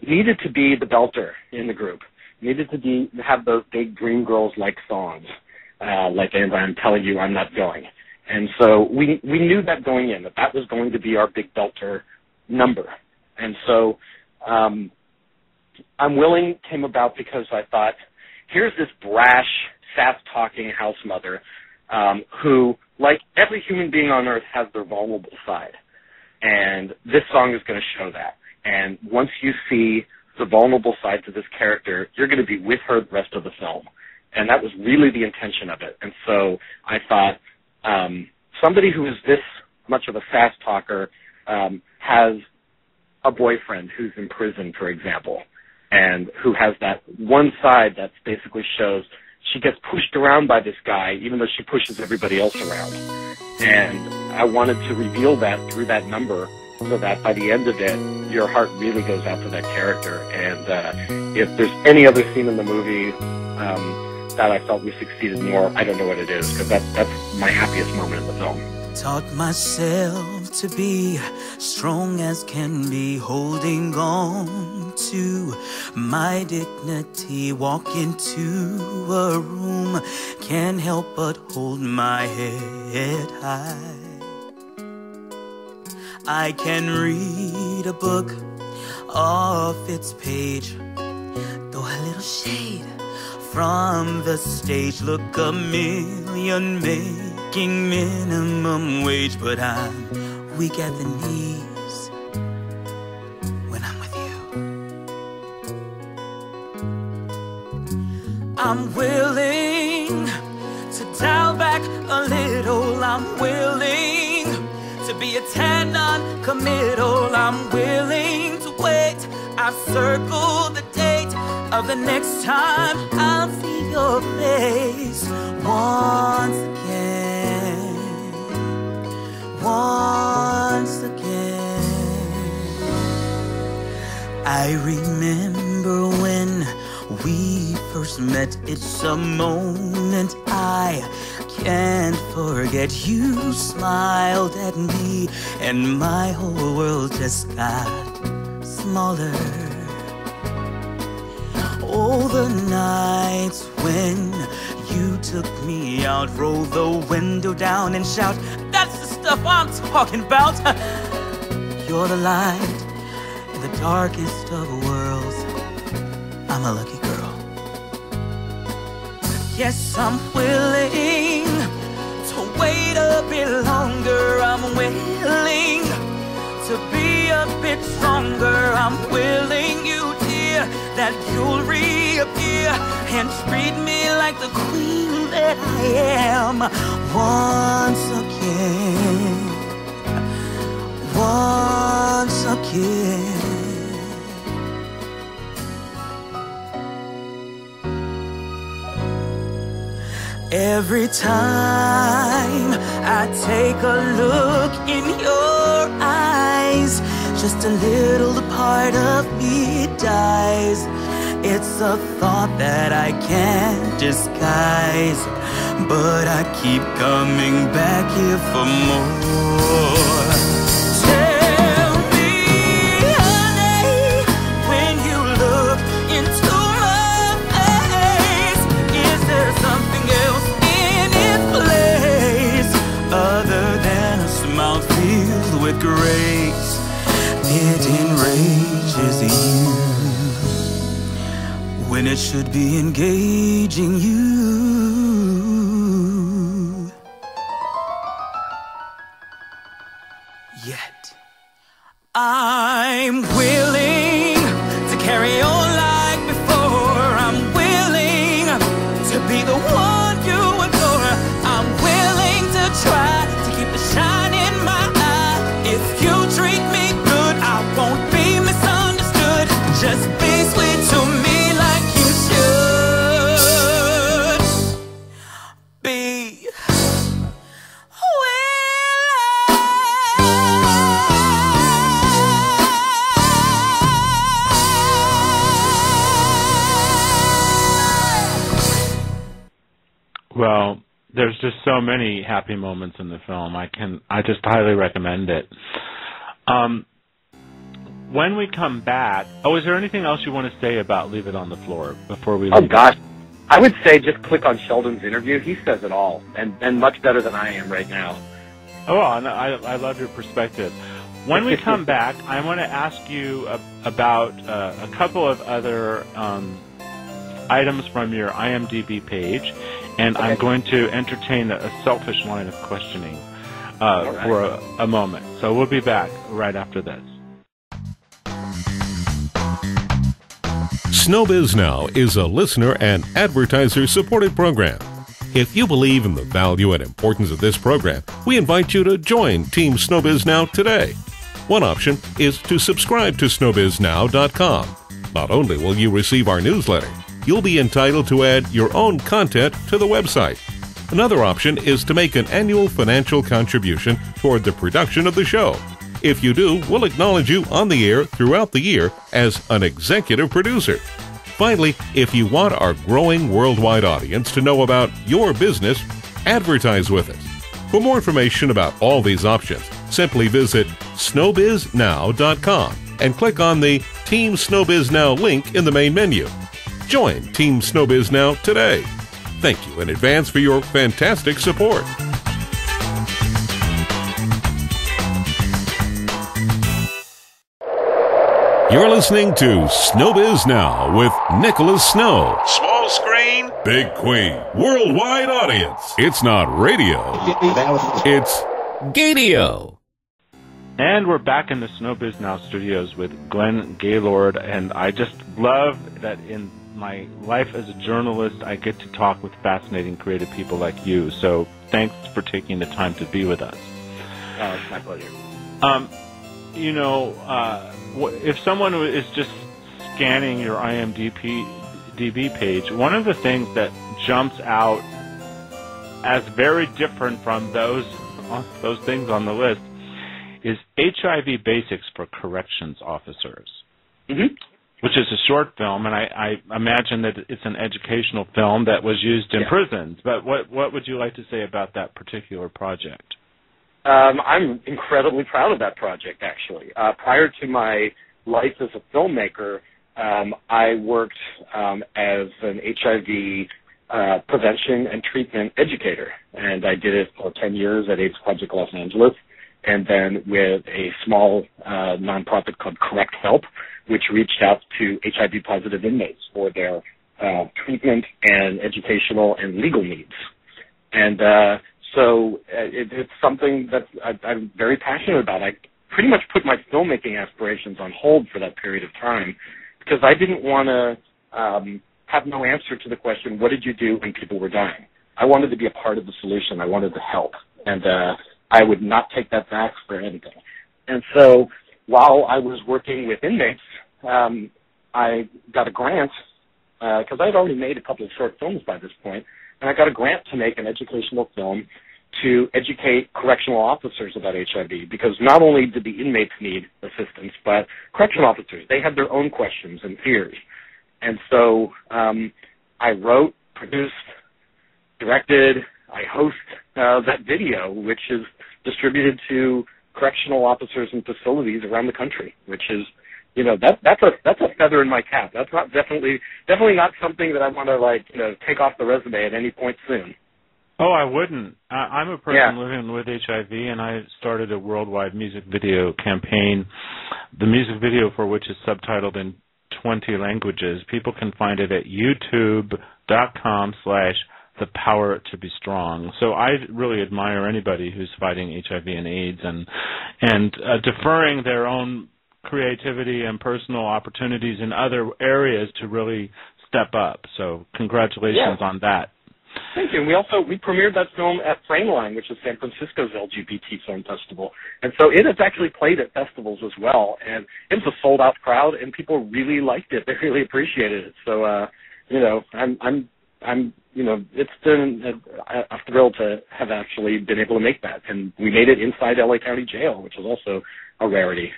needed to be the belter in the group, needed to have those big Dream Girls-like songs, like "And I'm Telling You I'm Not Going." And so we knew that going in, that was going to be our big belter number. And so I'm Willing came about because I thought, here's this brash, fast-talking house mother who, like every human being on earth, has their vulnerable side. And this song is going to show that. And once you see the vulnerable side to this character, you're going to be with her the rest of the film. And that was really the intention of it. And so I thought, somebody who is this much of a fast talker has a boyfriend who's in prison, for example, and who has that one side that basically shows she gets pushed around by this guy, even though she pushes everybody else around. And I wanted to reveal that through that number so that by the end of it, your heart really goes out to that character. And if there's any other scene in the movie that I felt we succeeded more, I don't know what it is, because that's my happiest moment in the film. Taught myself to be strong as can be, holding on to my dignity. Walk into a room, can't help but hold my head high. I can read a book off its page, throw a little shade from the stage. Look, a million making minimum wage, but I'm weak at the knees when I'm with you. I'm willing to dial back a little. I'm willing to be a tad non-committal. I'm willing to wait. I've circled the date of the next time I'll see your face once again, once again. I remember when we first met. It's a moment I can't forget. You smiled at me and my whole world just got smaller. Oh, the nights when you took me out, roll the window down and shout, that's the stuff I'm talking about. You're the light in the darkest of worlds. I'm a lucky girl. Yes, I'm willing to wait a bit longer. I'm willing to be a bit stronger. I'm willing, you dear, that you'll reappear and treat me like the queen that I am once again, once again. Every time I take a look in your eyes, just a little part of me dies. It's a thought that I can't disguise, but I keep coming back here for more. Tell me, honey, when you look into my face, is there something else in its place other than a smile filled with grace? It enrages you when it should be engaging you. Yet I'm willing to carry on like before. I'm willing to be the one you adore. I'm willing to try to keep the shine in my eye. If you treat me good, I won't be misunderstood. Just be sweet to me like you should be. Well, there's just so many happy moments in the film. I just highly recommend it. When we come back, is there anything else you want to say about Leave It on the Floor before we leave? Oh, gosh. I would say just click on Sheldon's interview. He says it all, and much better than I am right now. Oh, and I love your perspective. When we come back, I want to ask you about a couple of other items from your IMDb page, and I'm going to entertain a selfish line of questioning for a moment. So we'll be back right after this. SnowbizNow is a listener and advertiser-supported program. If you believe in the value and importance of this program, we invite you to join Team SnowbizNow today. One option is to subscribe to SnowbizNow.com. Not only will you receive our newsletter, you'll be entitled to add your own content to the website. Another option is to make an annual financial contribution toward the production of the show. If you do, we'll acknowledge you on the air throughout the year as an executive producer. Finally, if you want our growing worldwide audience to know about your business, advertise with us. For more information about all these options, simply visit SnowbizNow.com and click on the Team SnowbizNow link in the main menu. Join Team SnowbizNow today. Thank you in advance for your fantastic support. You're listening to Snowbiz Now with Nicholas Snow. Small screen, big queen, worldwide audience. It's not radio. It's Gadio. And we're back in the Snowbiz Now studios with Glenn Gaylord, and I just love that in my life as a journalist, I get to talk with fascinating, creative people like you. So thanks for taking the time to be with us. Oh, it's my pleasure. If someone is just scanning your IMDb page, one of the things that jumps out as very different from those things on the list is HIV Basics for Corrections Officers, which is a short film, and I imagine that it's an educational film that was used in prisons. But what would you like to say about that particular project? I'm incredibly proud of that project, actually. Prior to my life as a filmmaker, I worked as an HIV prevention and treatment educator, and I did it for 10 years at AIDS Project Los Angeles, and then with a small nonprofit called Correct Help, which reached out to HIV-positive inmates for their treatment and educational and legal needs. And so it's something that I'm very passionate about. I pretty much put my filmmaking aspirations on hold for that period of time because I didn't want to have no answer to the question, what did you do when people were dying? I wanted to be a part of the solution. I wanted to help. And I would not take that back for anything. And so while I was working with inmates, I got a grant because I had already made a couple of short films by this point, and I got a grant to make an educational film to educate correctional officers about HIV, because not only did the inmates need assistance, but correctional officers, they had their own questions and fears. And so I wrote, produced, directed, I host that video, which is distributed to correctional officers and facilities around the country, which is, that's a feather in my cap. That's not definitely not something that I want to take off the resume at any point soon. Oh, I wouldn't. I'm a person living with HIV, and I started a worldwide music video campaign, the music video for which is subtitled in 20 languages. People can find it at youtube.com/thepowertobestrong. So I really admire anybody who's fighting HIV and AIDS and deferring their own creativity and personal opportunities in other areas to really step up. So congratulations on that. Thank you. And we premiered that film at Frameline, which is San Francisco's LGBT film festival. And so it has actually played at festivals as well. And it was a sold-out crowd, and people really liked it. They really appreciated it. So, it's been a thrill to have actually been able to make that. And we made it inside LA County Jail, which was also a rarity.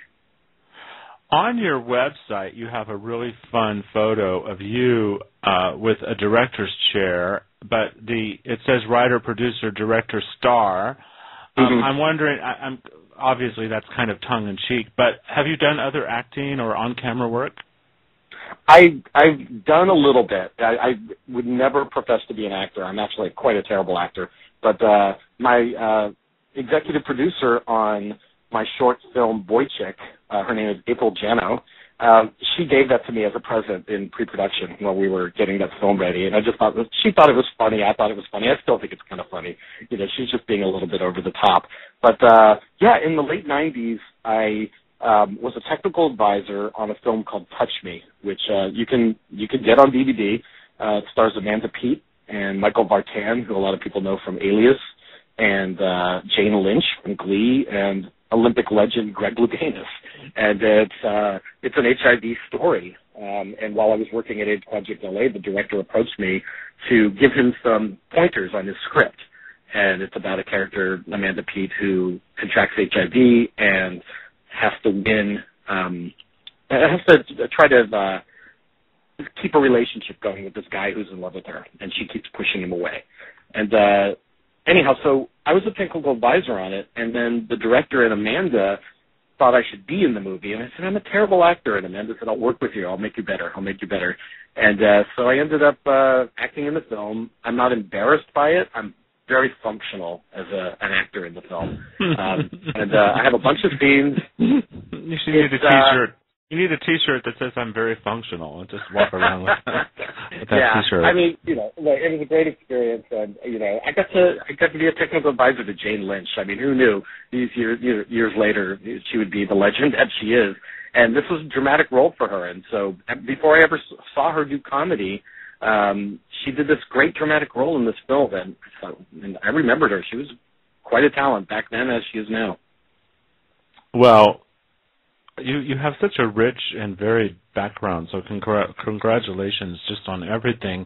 On your website, you have a really fun photo of you with a director's chair but it says writer, producer, director, star. I'm wondering. I'm obviously that's kind of tongue in cheek, but have you done other acting or on camera work? I've done a little bit. I would never profess to be an actor. I'm actually quite a terrible actor. But my executive producer on my short film Boy Chick, her name is April Jano, she gave that to me as a present in pre-production while we were getting that film ready. And I just thought, she thought it was funny. I thought it was funny. I still think it's kind of funny. You know, she's just being a little bit over the top. But, yeah, in the late 90s, I was a technical advisor on a film called Touch Me, which you can get on DVD. It stars Amanda Peet and Michael Vartan, who a lot of people know from Alias, and Jane Lynch from Glee, and Olympic legend Greg Louganis. And it's an HIV story. And while I was working at AIDS Project LA, the director approached me to give him some pointers on his script. And it's about a character, Amanda Peet, who contracts HIV and has to win, has to try to keep a relationship going with this guy who's in love with her, and she keeps pushing him away. And anyhow, so I was a technical advisor on it, and then the director and Amanda thought I should be in the movie, and I said, I'm a terrible actor, and Amanda said, I'll work with you, I'll make you better. And so I ended up acting in the film. I'm not embarrassed by it. I'm very functional as an actor in the film. And I have a bunch of scenes. You should need a T-shirt. You need a T-shirt that says I'm very functional and just walk around with that T-shirt. I mean, you know, it was a great experience, and you know, I got to be a technical advisor to Jane Lynch. I mean, who knew these years later she would be the legend that she is? And this was a dramatic role for her. And so before I ever saw her do comedy, she did this great dramatic role in this film, and I remembered her. She was quite a talent back then, as she is now. Well, you have such a rich and varied background, so congratulations just on everything.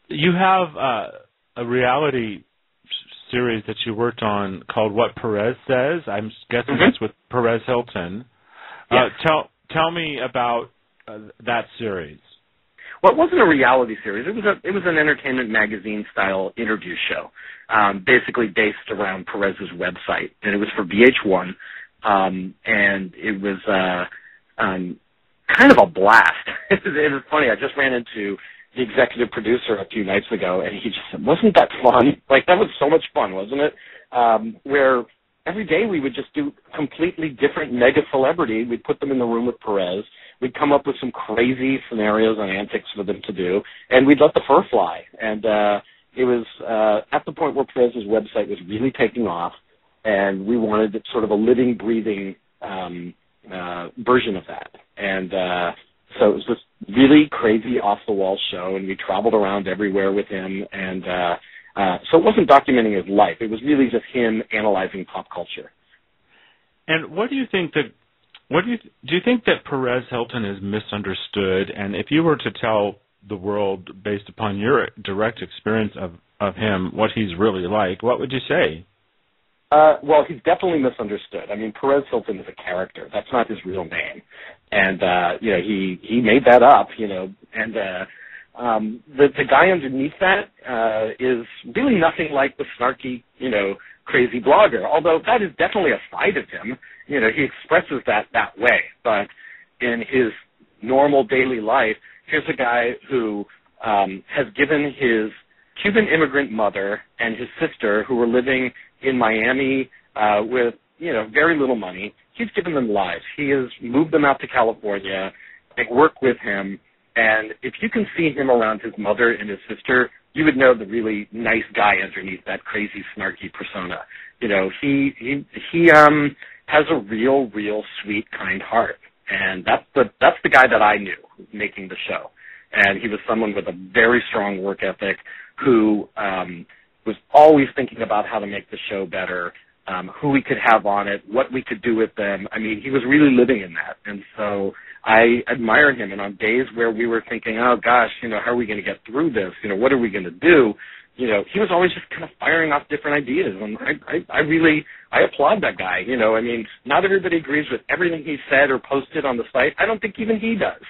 You have a reality series that you worked on called What Perez Says. I'm guessing that's with Perez Hilton. Yes. Tell me about that series. Well, it wasn't a reality series. It was an entertainment magazine style interview show, basically based around Perez's website, and it was for VH1. And it was kind of a blast. It was funny. I just ran into the executive producer a few nights ago, and he just said, wasn't that fun? Like, that was so much fun, wasn't it? Where every day we would just do completely different mega celebrity. We'd put them in the room with Perez. We'd come up with some crazy scenarios and antics for them to do, and we'd let the fur fly. And it was at the point where Perez's website was really taking off, and we wanted sort of a living, breathing version of that. And so it was this really crazy, off-the-wall show, and we traveled around everywhere with him. And so it wasn't documenting his life. It was really just him analyzing pop culture. And what do you think that? Do you think that Perez Hilton is misunderstood? And if you were to tell the world, based upon your direct experience of him, what he's really like, what would you say? Well, he's definitely misunderstood. I mean, Perez Hilton is a character. That's not his real name. And, you know, he made that up, you know, and the guy underneath that is really nothing like the snarky, you know, crazy blogger, although that is definitely a side of him. You know, he expresses that way. But in his normal daily life, here's a guy who has given his Cuban immigrant mother and his sister, who were living in Miami with, you know, very little money, he's given them lives. He has moved them out to California. They work with him. And if you can see him around his mother and his sister, you would know the really nice guy underneath that crazy, snarky persona. You know, he has a real sweet, kind heart. And that's the guy that I knew making the show. And he was someone with a very strong work ethic who was always thinking about how to make the show better, who we could have on it, what we could do with them. I mean, he was really living in that. And so I admire him. And on days where we were thinking, oh, gosh, you know, how are we going to get through this? You know, what are we going to do? You know, he was always just kind of firing off different ideas. And I applaud that guy. You know, I mean, not everybody agrees with everything he said or posted on the site. I don't think even he does.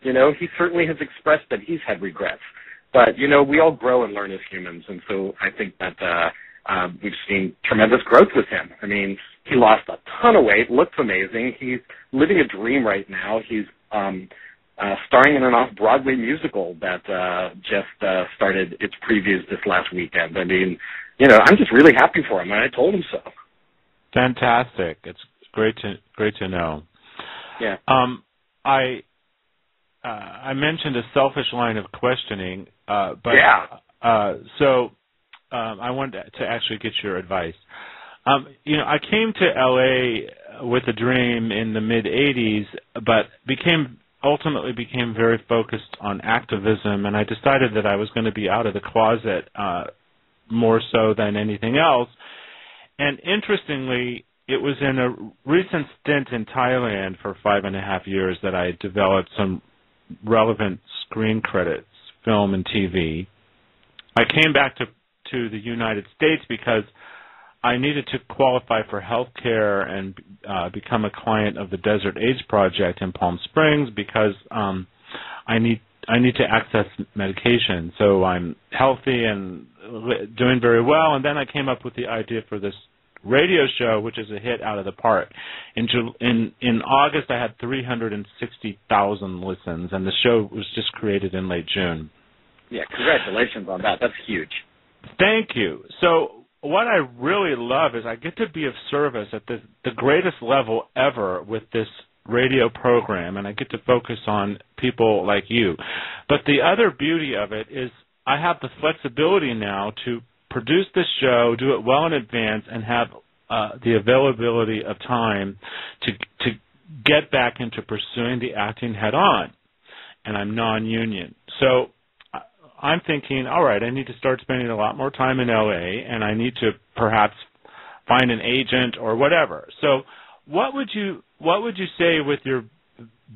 You know, he certainly has expressed that he's had regrets. But, you know, we all grow and learn as humans, and so I think that we've seen tremendous growth with him. I mean, he lost a ton of weight, looks amazing. He's living a dream right now. He's starring in an off-Broadway musical that just started its previews this last weekend. I mean, you know, I'm just really happy for him, and I told him so. Fantastic. It's great to know. Yeah. I mentioned a selfish line of questioning, but so I wanted to actually get your advice. You know, I came to LA with a dream in the mid-'80s, but ultimately became very focused on activism, and I decided that I was going to be out of the closet more so than anything else. And interestingly, it was in a recent stint in Thailand for 5.5 years that I developed some relevant screen credits, film and TV. I came back to the United States because I needed to qualify for health care and become a client of the Desert AIDS Project in Palm Springs because I need to access medication. So I'm healthy and doing very well, and then I came up with the idea for this radio show, which is a hit out of the park. In August, I had 360,000 listens, and the show was just created in late June. Yeah, congratulations on that. That's huge. Thank you. So what I really love is I get to be of service at the greatest level ever with this radio program, and I get to focus on people like you. But the other beauty of it is I have the flexibility now to produce this show, do it well in advance, and have the availability of time to get back into pursuing the acting head-on. And I'm non-union. So I'm thinking, all right, I need to start spending a lot more time in L.A., and I need to perhaps find an agent or whatever. So what would you say with your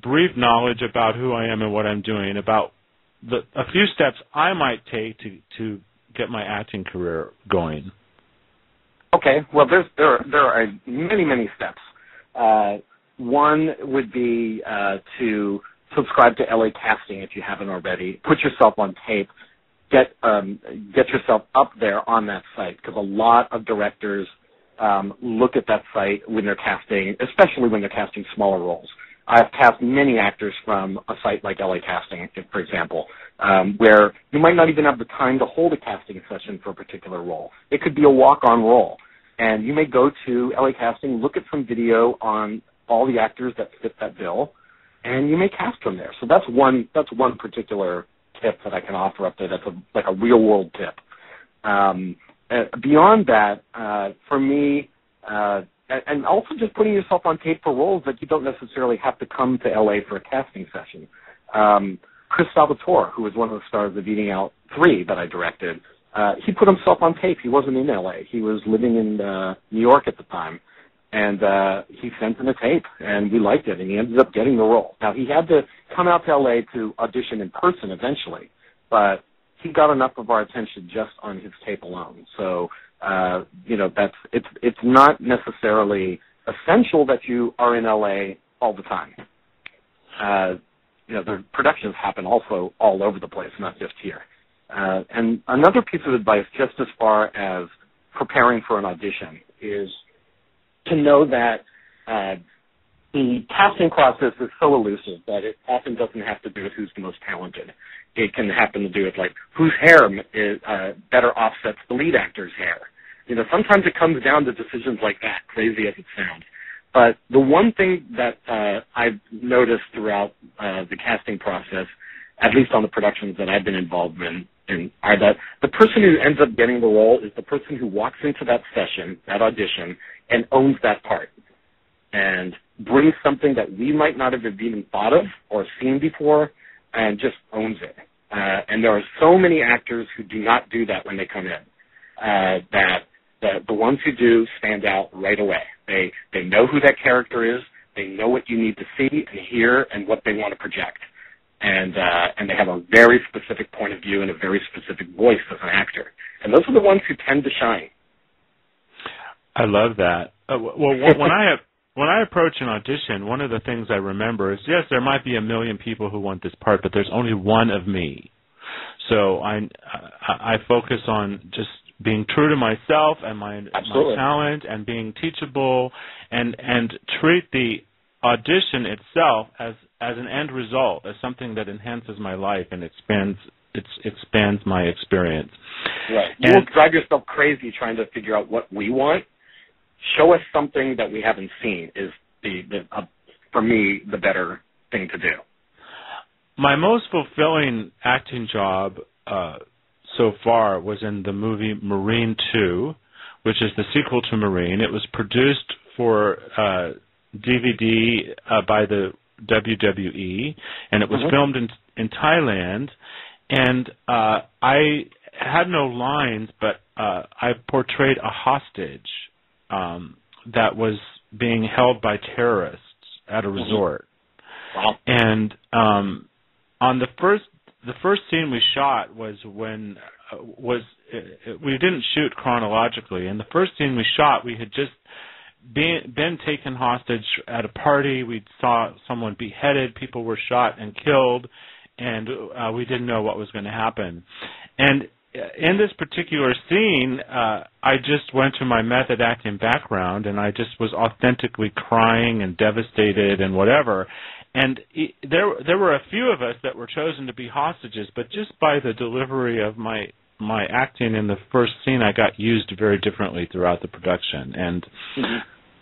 brief knowledge about who I am and what I'm doing, about a few steps I might take to get my acting career going? Okay, well, there are many steps. One would be to subscribe to LA Casting if you haven't already. Put yourself on tape. Get yourself up there on that site, because a lot of directors look at that site when they're casting, especially when they're casting smaller roles. I've cast many actors from a site like LA Casting, for example, where you might not even have the time to hold a casting session for a particular role. It could be a walk-on role, and you may go to LA Casting, look at some video on all the actors that fit that bill, and you may cast from there. So that's one particular tip that I can offer up there. That's like a real-world tip. Beyond that, for me, and also just putting yourself on tape for roles that you don't necessarily have to come to L.A. for a casting session. Chris Salvatore, who was one of the stars of Eating Out 3 that I directed, he put himself on tape. He wasn't in L.A. He was living in New York at the time. And he sent in a tape, and we liked it, and he ended up getting the role. Now, he had to come out to L.A. to audition in person eventually, but he got enough of our attention just on his tape alone. So, it's not necessarily essential that you are in L.A. all the time. The productions happen also all over the place, not just here. And another piece of advice, just as far as preparing for an audition, is to know that the casting process is so elusive that it often doesn't have to do with who's the most talented. It can happen to do with, like, whose hair is, better offsets the lead actor's hair. Sometimes it comes down to decisions like that, crazy as it sounds. But the one thing that I've noticed throughout the casting process, at least on the productions that I've been involved in, are that the person who ends up getting the role is the person who walks into that session, that audition, and owns that part and brings something that we might not have even thought of or seen before and just owns it. And there are so many actors who do not do that when they come in, that the ones who do stand out right away. They know who that character is, they know what you need to see and hear and what they want to project. And they have a very specific point of view and a very specific voice as an actor. And those are the ones who tend to shine. I love that. When I approach an audition, one of the things I remember is, yes, there might be 1 million people who want this part, but there's only one of me. So I focus on just being true to myself and my talent, and being teachable, and treat the audition itself as an end result, as something that enhances my life and expands my experience. Right. You won't drive yourself crazy trying to figure out what we want. Show us something that we haven't seen is for me, the better thing to do. My most fulfilling acting job so far was in the movie Marine 2, which is the sequel to Marine. It was produced for DVD by the WWE, and it was filmed in Thailand. And I had no lines, but I portrayed a hostage that was being held by terrorists at a resort. Wow. And on the first scene we shot was when we didn't shoot chronologically. And the first scene we shot, we had just been taken hostage at a party. We saw someone beheaded, people were shot and killed, and we didn't know what was going to happen. And in this particular scene, I just went to my method acting background, and I just was authentically crying and devastated and whatever. And there were a few of us that were chosen to be hostages, but just by the delivery of my acting in the first scene, I got used very differently throughout the production. And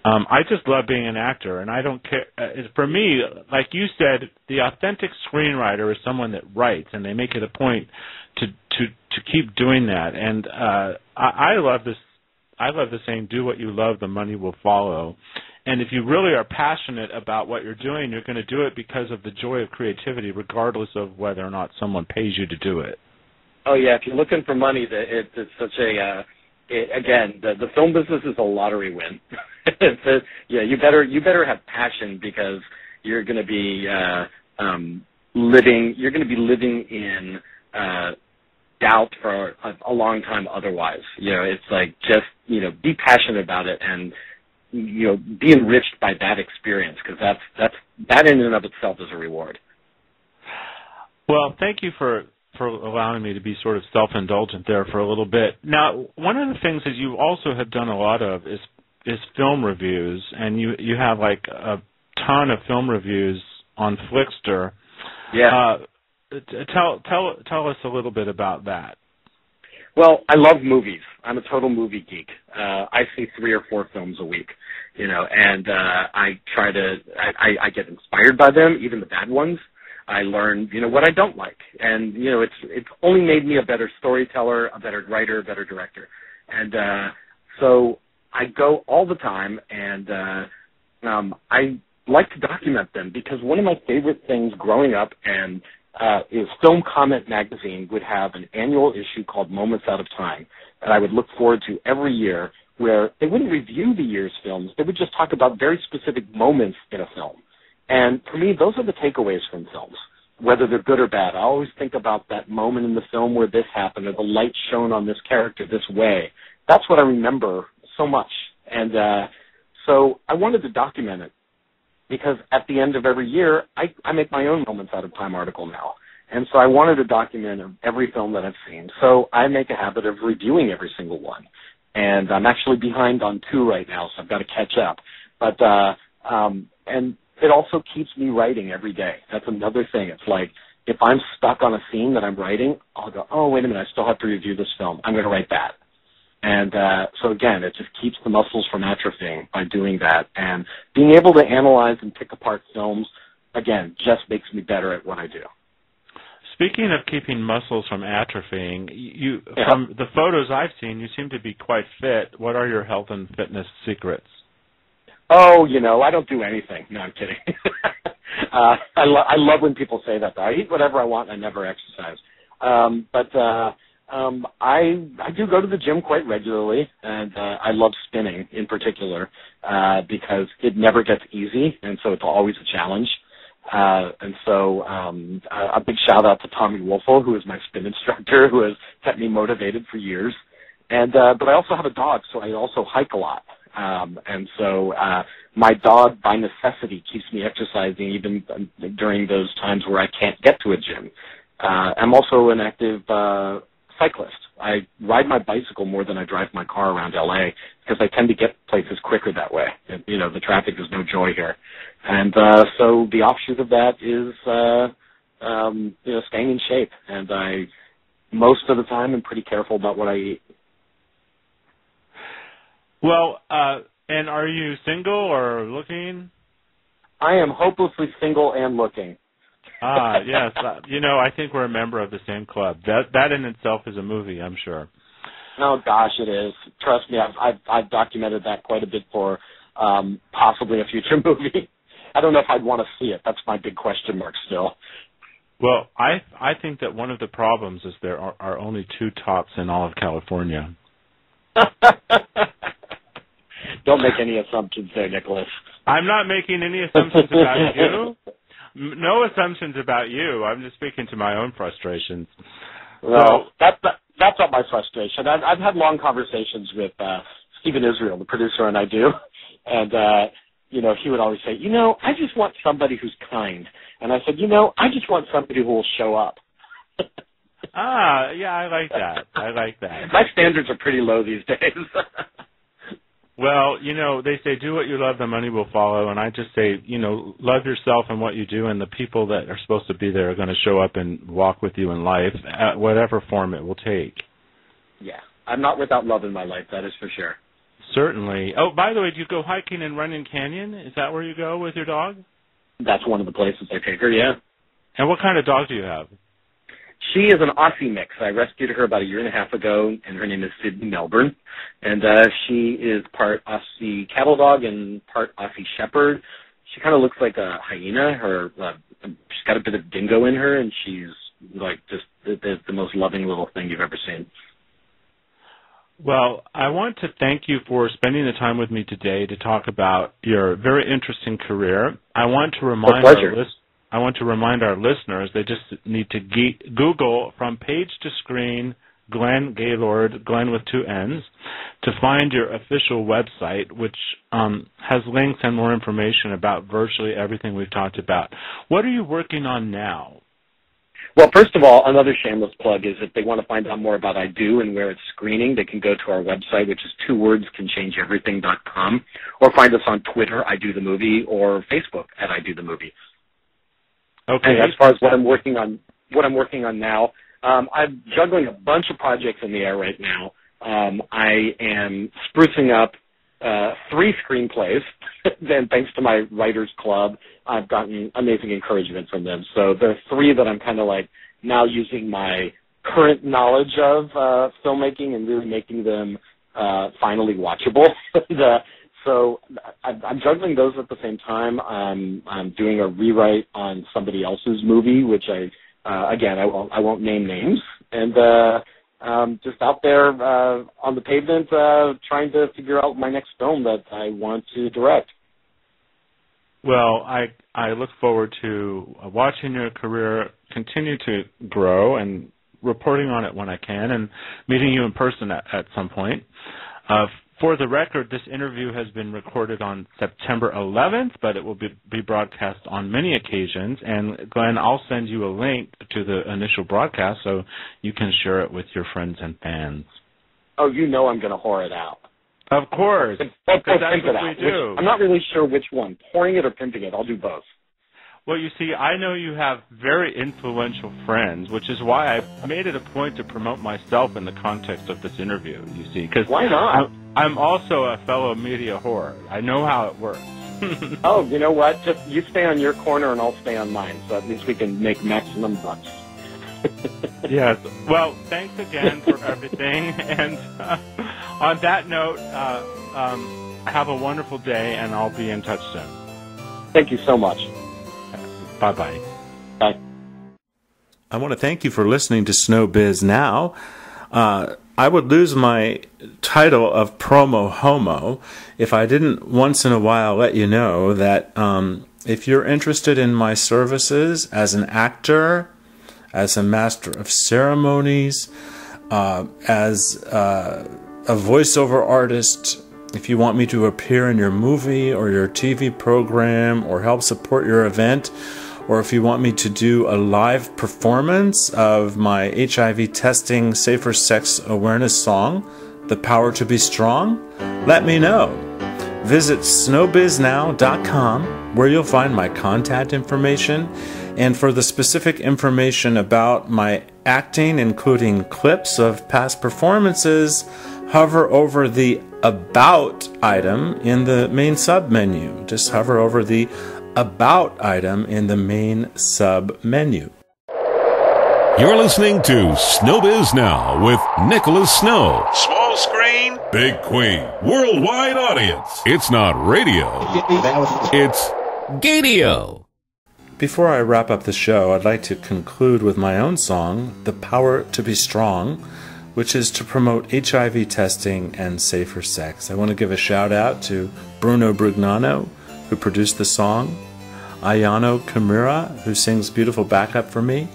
I just love being an actor, and I don't care. For me, like you said, the authentic screenwriter is someone that writes, and they make it a point to keep doing that. And I love this. I love the saying, "Do what you love, the money will follow." And if you really are passionate about what you're doing, you're going to do it because of the joy of creativity, regardless of whether or not someone pays you to do it. Oh yeah, if you're looking for money, it's such a again, the film business is a lottery win. You better have passion, because you're going to be living in doubt for a long time otherwise. It's like, just be passionate about it, and be enriched by that experience, because that in and of itself is a reward. Well, thank you for allowing me to be sort of self-indulgent there for a little bit. Now, one of the things that you also have done a lot of is film reviews, and you have like a ton of film reviews on Flickster. Yeah. Tell us a little bit about that. Well, I love movies. I'm a total movie geek. I see 3 or 4 films a week, and I get inspired by them, even the bad ones. I learn, what I don't like, and it's only made me a better storyteller, a better writer, a better director, and so I go all the time, and I like to document them, because one of my favorite things growing up is Film Comment magazine would have an annual issue called Moments Out of Time that I would look forward to every year, where they wouldn't review the year's films. They would just talk about very specific moments in a film. And for me, those are the takeaways from films, whether they're good or bad. I always think about that moment in the film where this happened, or the light shone on this character this way. That's what I remember so much. And so I wanted to document it, because at the end of every year, I make my own Moments Out of Time article now. And so I wanted to document every film that I've seen. So I make a habit of reviewing every single one. And I'm actually behind on 2 right now, so I've got to catch up. But and it also keeps me writing every day. That's another thing. It's like, if I'm stuck on a scene that I'm writing, I'll go, oh, wait a minute, I still have to review this film. I'm going to write that. And so, again, it just keeps the muscles from atrophying by doing that. And being able to analyze and pick apart films, again, just makes me better at what I do. Speaking of keeping muscles from atrophying, from the photos I've seen, you seem to be quite fit. What are your health and fitness secrets? Oh, I don't do anything. No, I'm kidding. I love when people say that, though. I eat whatever I want, and I never exercise. But I do go to the gym quite regularly, and I love spinning in particular, because it never gets easy, and so it's always a challenge. And so a big shout out to Tommy Wolfel, who is my spin instructor, who has kept me motivated for years. And but I also have a dog, so I also hike a lot. And so my dog, by necessity, keeps me exercising even during those times where I can't get to a gym. I'm also an active cyclist. I ride my bicycle more than I drive my car around LA because I tend to get places quicker that way. And, you know, the traffic is no joy here. And so the offshoot of that is, you know, staying in shape. And I, most of the time, am pretty careful about what I eat. Well, and are you single or looking? I am hopelessly single and looking. Yes. You know, I think we're a member of the same club. That in itself is a movie, I'm sure. Oh gosh, it is. Trust me, I've documented that quite a bit for possibly a future movie. I don't know if I'd want to see it. That's my big question mark still. Well, I think that one of the problems is there are only 2 tops in all of California. Don't make any assumptions there, Nicholas. I'm not making any assumptions about you. No assumptions about you. I'm just speaking to my own frustrations. Well, that's not my frustration. I've had long conversations with Stephen Israel, the producer, and I do. And, you know, he would always say, you know, I just want somebody who's kind. And I said, you know, I just want somebody who will show up. Yeah, I like that. I like that. My standards are pretty low these days. Well, you know, they say do what you love, the money will follow, and I just say, you know, love yourself and what you do, and the people that are supposed to be there are going to show up and walk with you in life, at whatever form it will take. Yeah, I'm not without love in my life, that is for sure. Certainly. Oh, by the way, do you go hiking in Runyon Canyon? Is that where you go with your dog? That's one of the places I take her, yeah. And what kind of dog do you have? She is an Aussie mix. I rescued her about 1.5 years ago, and her name is Sydney Melbourne. And she is part Aussie cattle dog and part Aussie shepherd. She kind of looks like a hyena. She's got a bit of dingo in her, and she's like just the most loving little thing you've ever seen. Well, I want to thank you for spending the time with me today to talk about your very interesting career. I want to remind our listeners they just need to Google From Page to Screen Glenn Gaylord, Glenn with 2 N's, to find your official website, which has links and more information about virtually everything we've talked about. What are you working on now? Well, first of all, another shameless plug is if they want to find out more about I Do and where it's screening, they can go to our website, which is 2 words, canchangeeverything.com, or find us on Twitter, I Do the Movie, or Facebook at I Do the Movie. Okay. And as far as what I'm working on now, I'm juggling a bunch of projects in the air right now. I am sprucing up 3 screenplays. Then thanks to my writers club, I've gotten amazing encouragement from them. So there are 3 that I'm kind of like now using my current knowledge of filmmaking and really making them finally watchable. So I'm juggling those at the same time. I'm doing a rewrite on somebody else's movie, which I won't name names, and just out there on the pavement trying to figure out my next film that I want to direct. Well, I look forward to watching your career continue to grow and reporting on it when I can and meeting you in person at some point. For the record, this interview has been recorded on September 11th, but it will be broadcast on many occasions. And, Glenn, I'll send you a link to the initial broadcast so you can share it with your friends and fans. Oh, you know I'm going to whore it out. Of course. That's what we do. I'm not really sure which one, pouring it or pimping it. I'll do both. Well, you see, I know you have very influential friends, which is why I made it a point to promote myself in the context of this interview, you see. Cause why not? I'm also a fellow media whore. I know how it works. Oh, you know what? Just you stay on your corner and I'll stay on mine, so at least we can make maximum bucks. Yes. Well, thanks again for everything. And on that note, have a wonderful day, and I'll be in touch soon. Thank you so much. Bye-bye. Bye. I want to thank you for listening to SnowbizNow. I would lose my title of PromoHomo if I didn't once in a while let you know that if you're interested in my services as an actor, as a master of ceremonies, as a voiceover artist, if you want me to appear in your movie or your TV program or help support your event, or if you want me to do a live performance of my HIV testing safer sex awareness song, The Power to Be Strong, let me know. Visit SnowbizNow.com, where you'll find my contact information, and for the specific information about my acting, including clips of past performances, hover over the About item in the main sub-menu. Just hover over the About item in the main sub-menu. You're listening to Snowbiz Now with Nicholas Snow. Small screen, big queen, worldwide audience. It's not radio, it's Gadio. Before I wrap up the show, I'd like to conclude with my own song, The Power to Be Strong, which is to promote HIV testing and safer sex. I want to give a shout out to Bruno Brugnano, who produced the song, Ayano Kimura, who sings beautiful backup for me,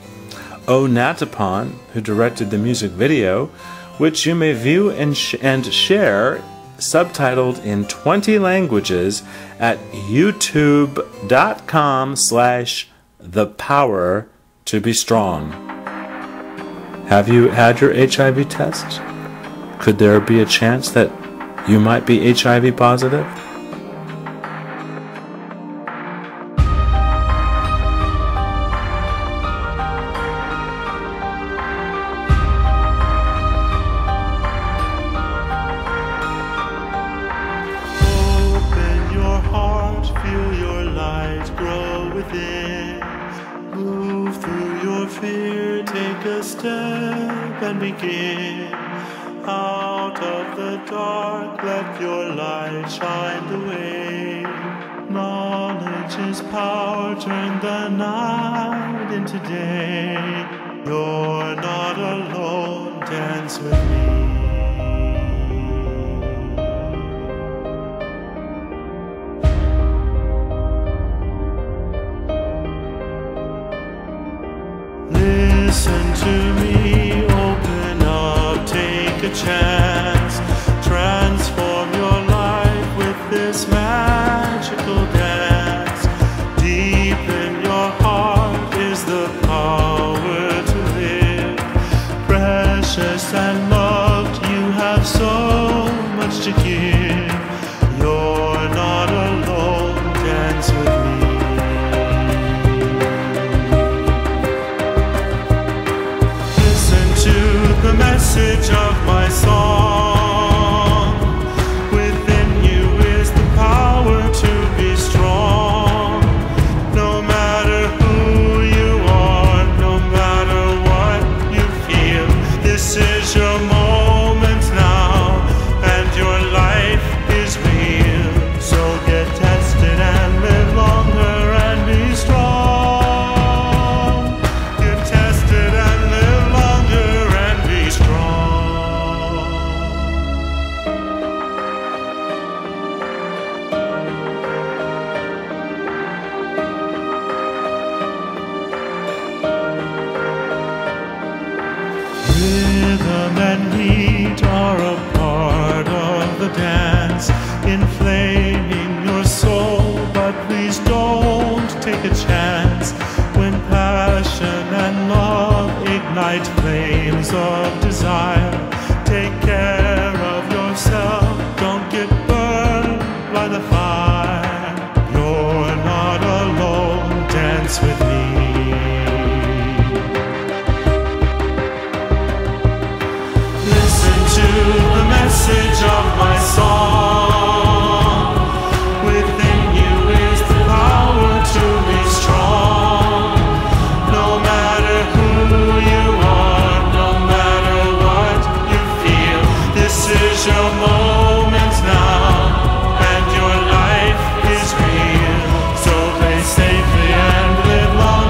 O Natapon, who directed the music video, which you may view and share subtitled in 20 languages at youtube.com/thepowertobestrong. Have you had your HIV test? Could there be a chance that you might be HIV positive? Out of the dark, let your light shine the way. Knowledge is power, turn the night into day. You're not alone, dance with me. Listen to me, open up, take a chance. Transform your life with this magical dance. Deep in your heart is the power to live. Precious and loved, you have so much to give. You're not alone, dance with me. The message of my song. Within you is the power to be strong. No matter who you are, no matter what you feel, this is your moment now, and your life is real. So get tested and live longer and be strong. Get tested and live longer and be strong. Rhythm and beat are a part of the dance, inflaming your soul, but please don't take a chance. When passion and love ignite flames of desire, take care of yourself, don't get burned by the fire. You're not alone, dance with me. Listen to the message of my song. Within you is the power to be strong. No matter who you are, no matter what you feel, this is your moment now, and your life is real. So play safely and live long.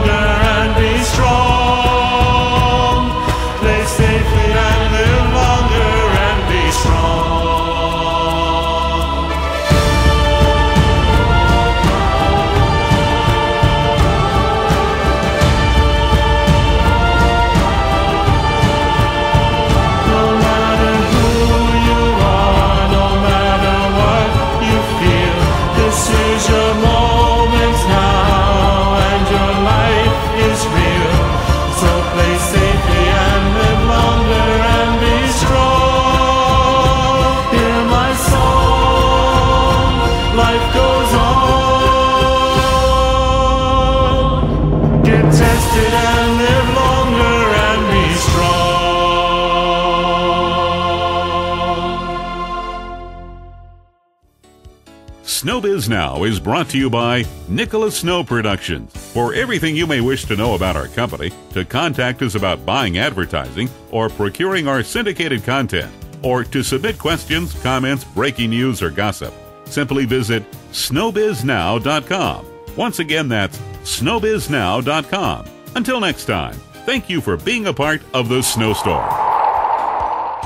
Snowbiz Now is brought to you by Nicholas Snow Productions. For everything you may wish to know about our company, to contact us about buying advertising or procuring our syndicated content, or to submit questions, comments, breaking news, or gossip, simply visit SnowbizNow.com. Once again, that's SnowbizNow.com. Until next time, thank you for being a part of the snowstorm.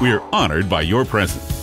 We are honored by your presence.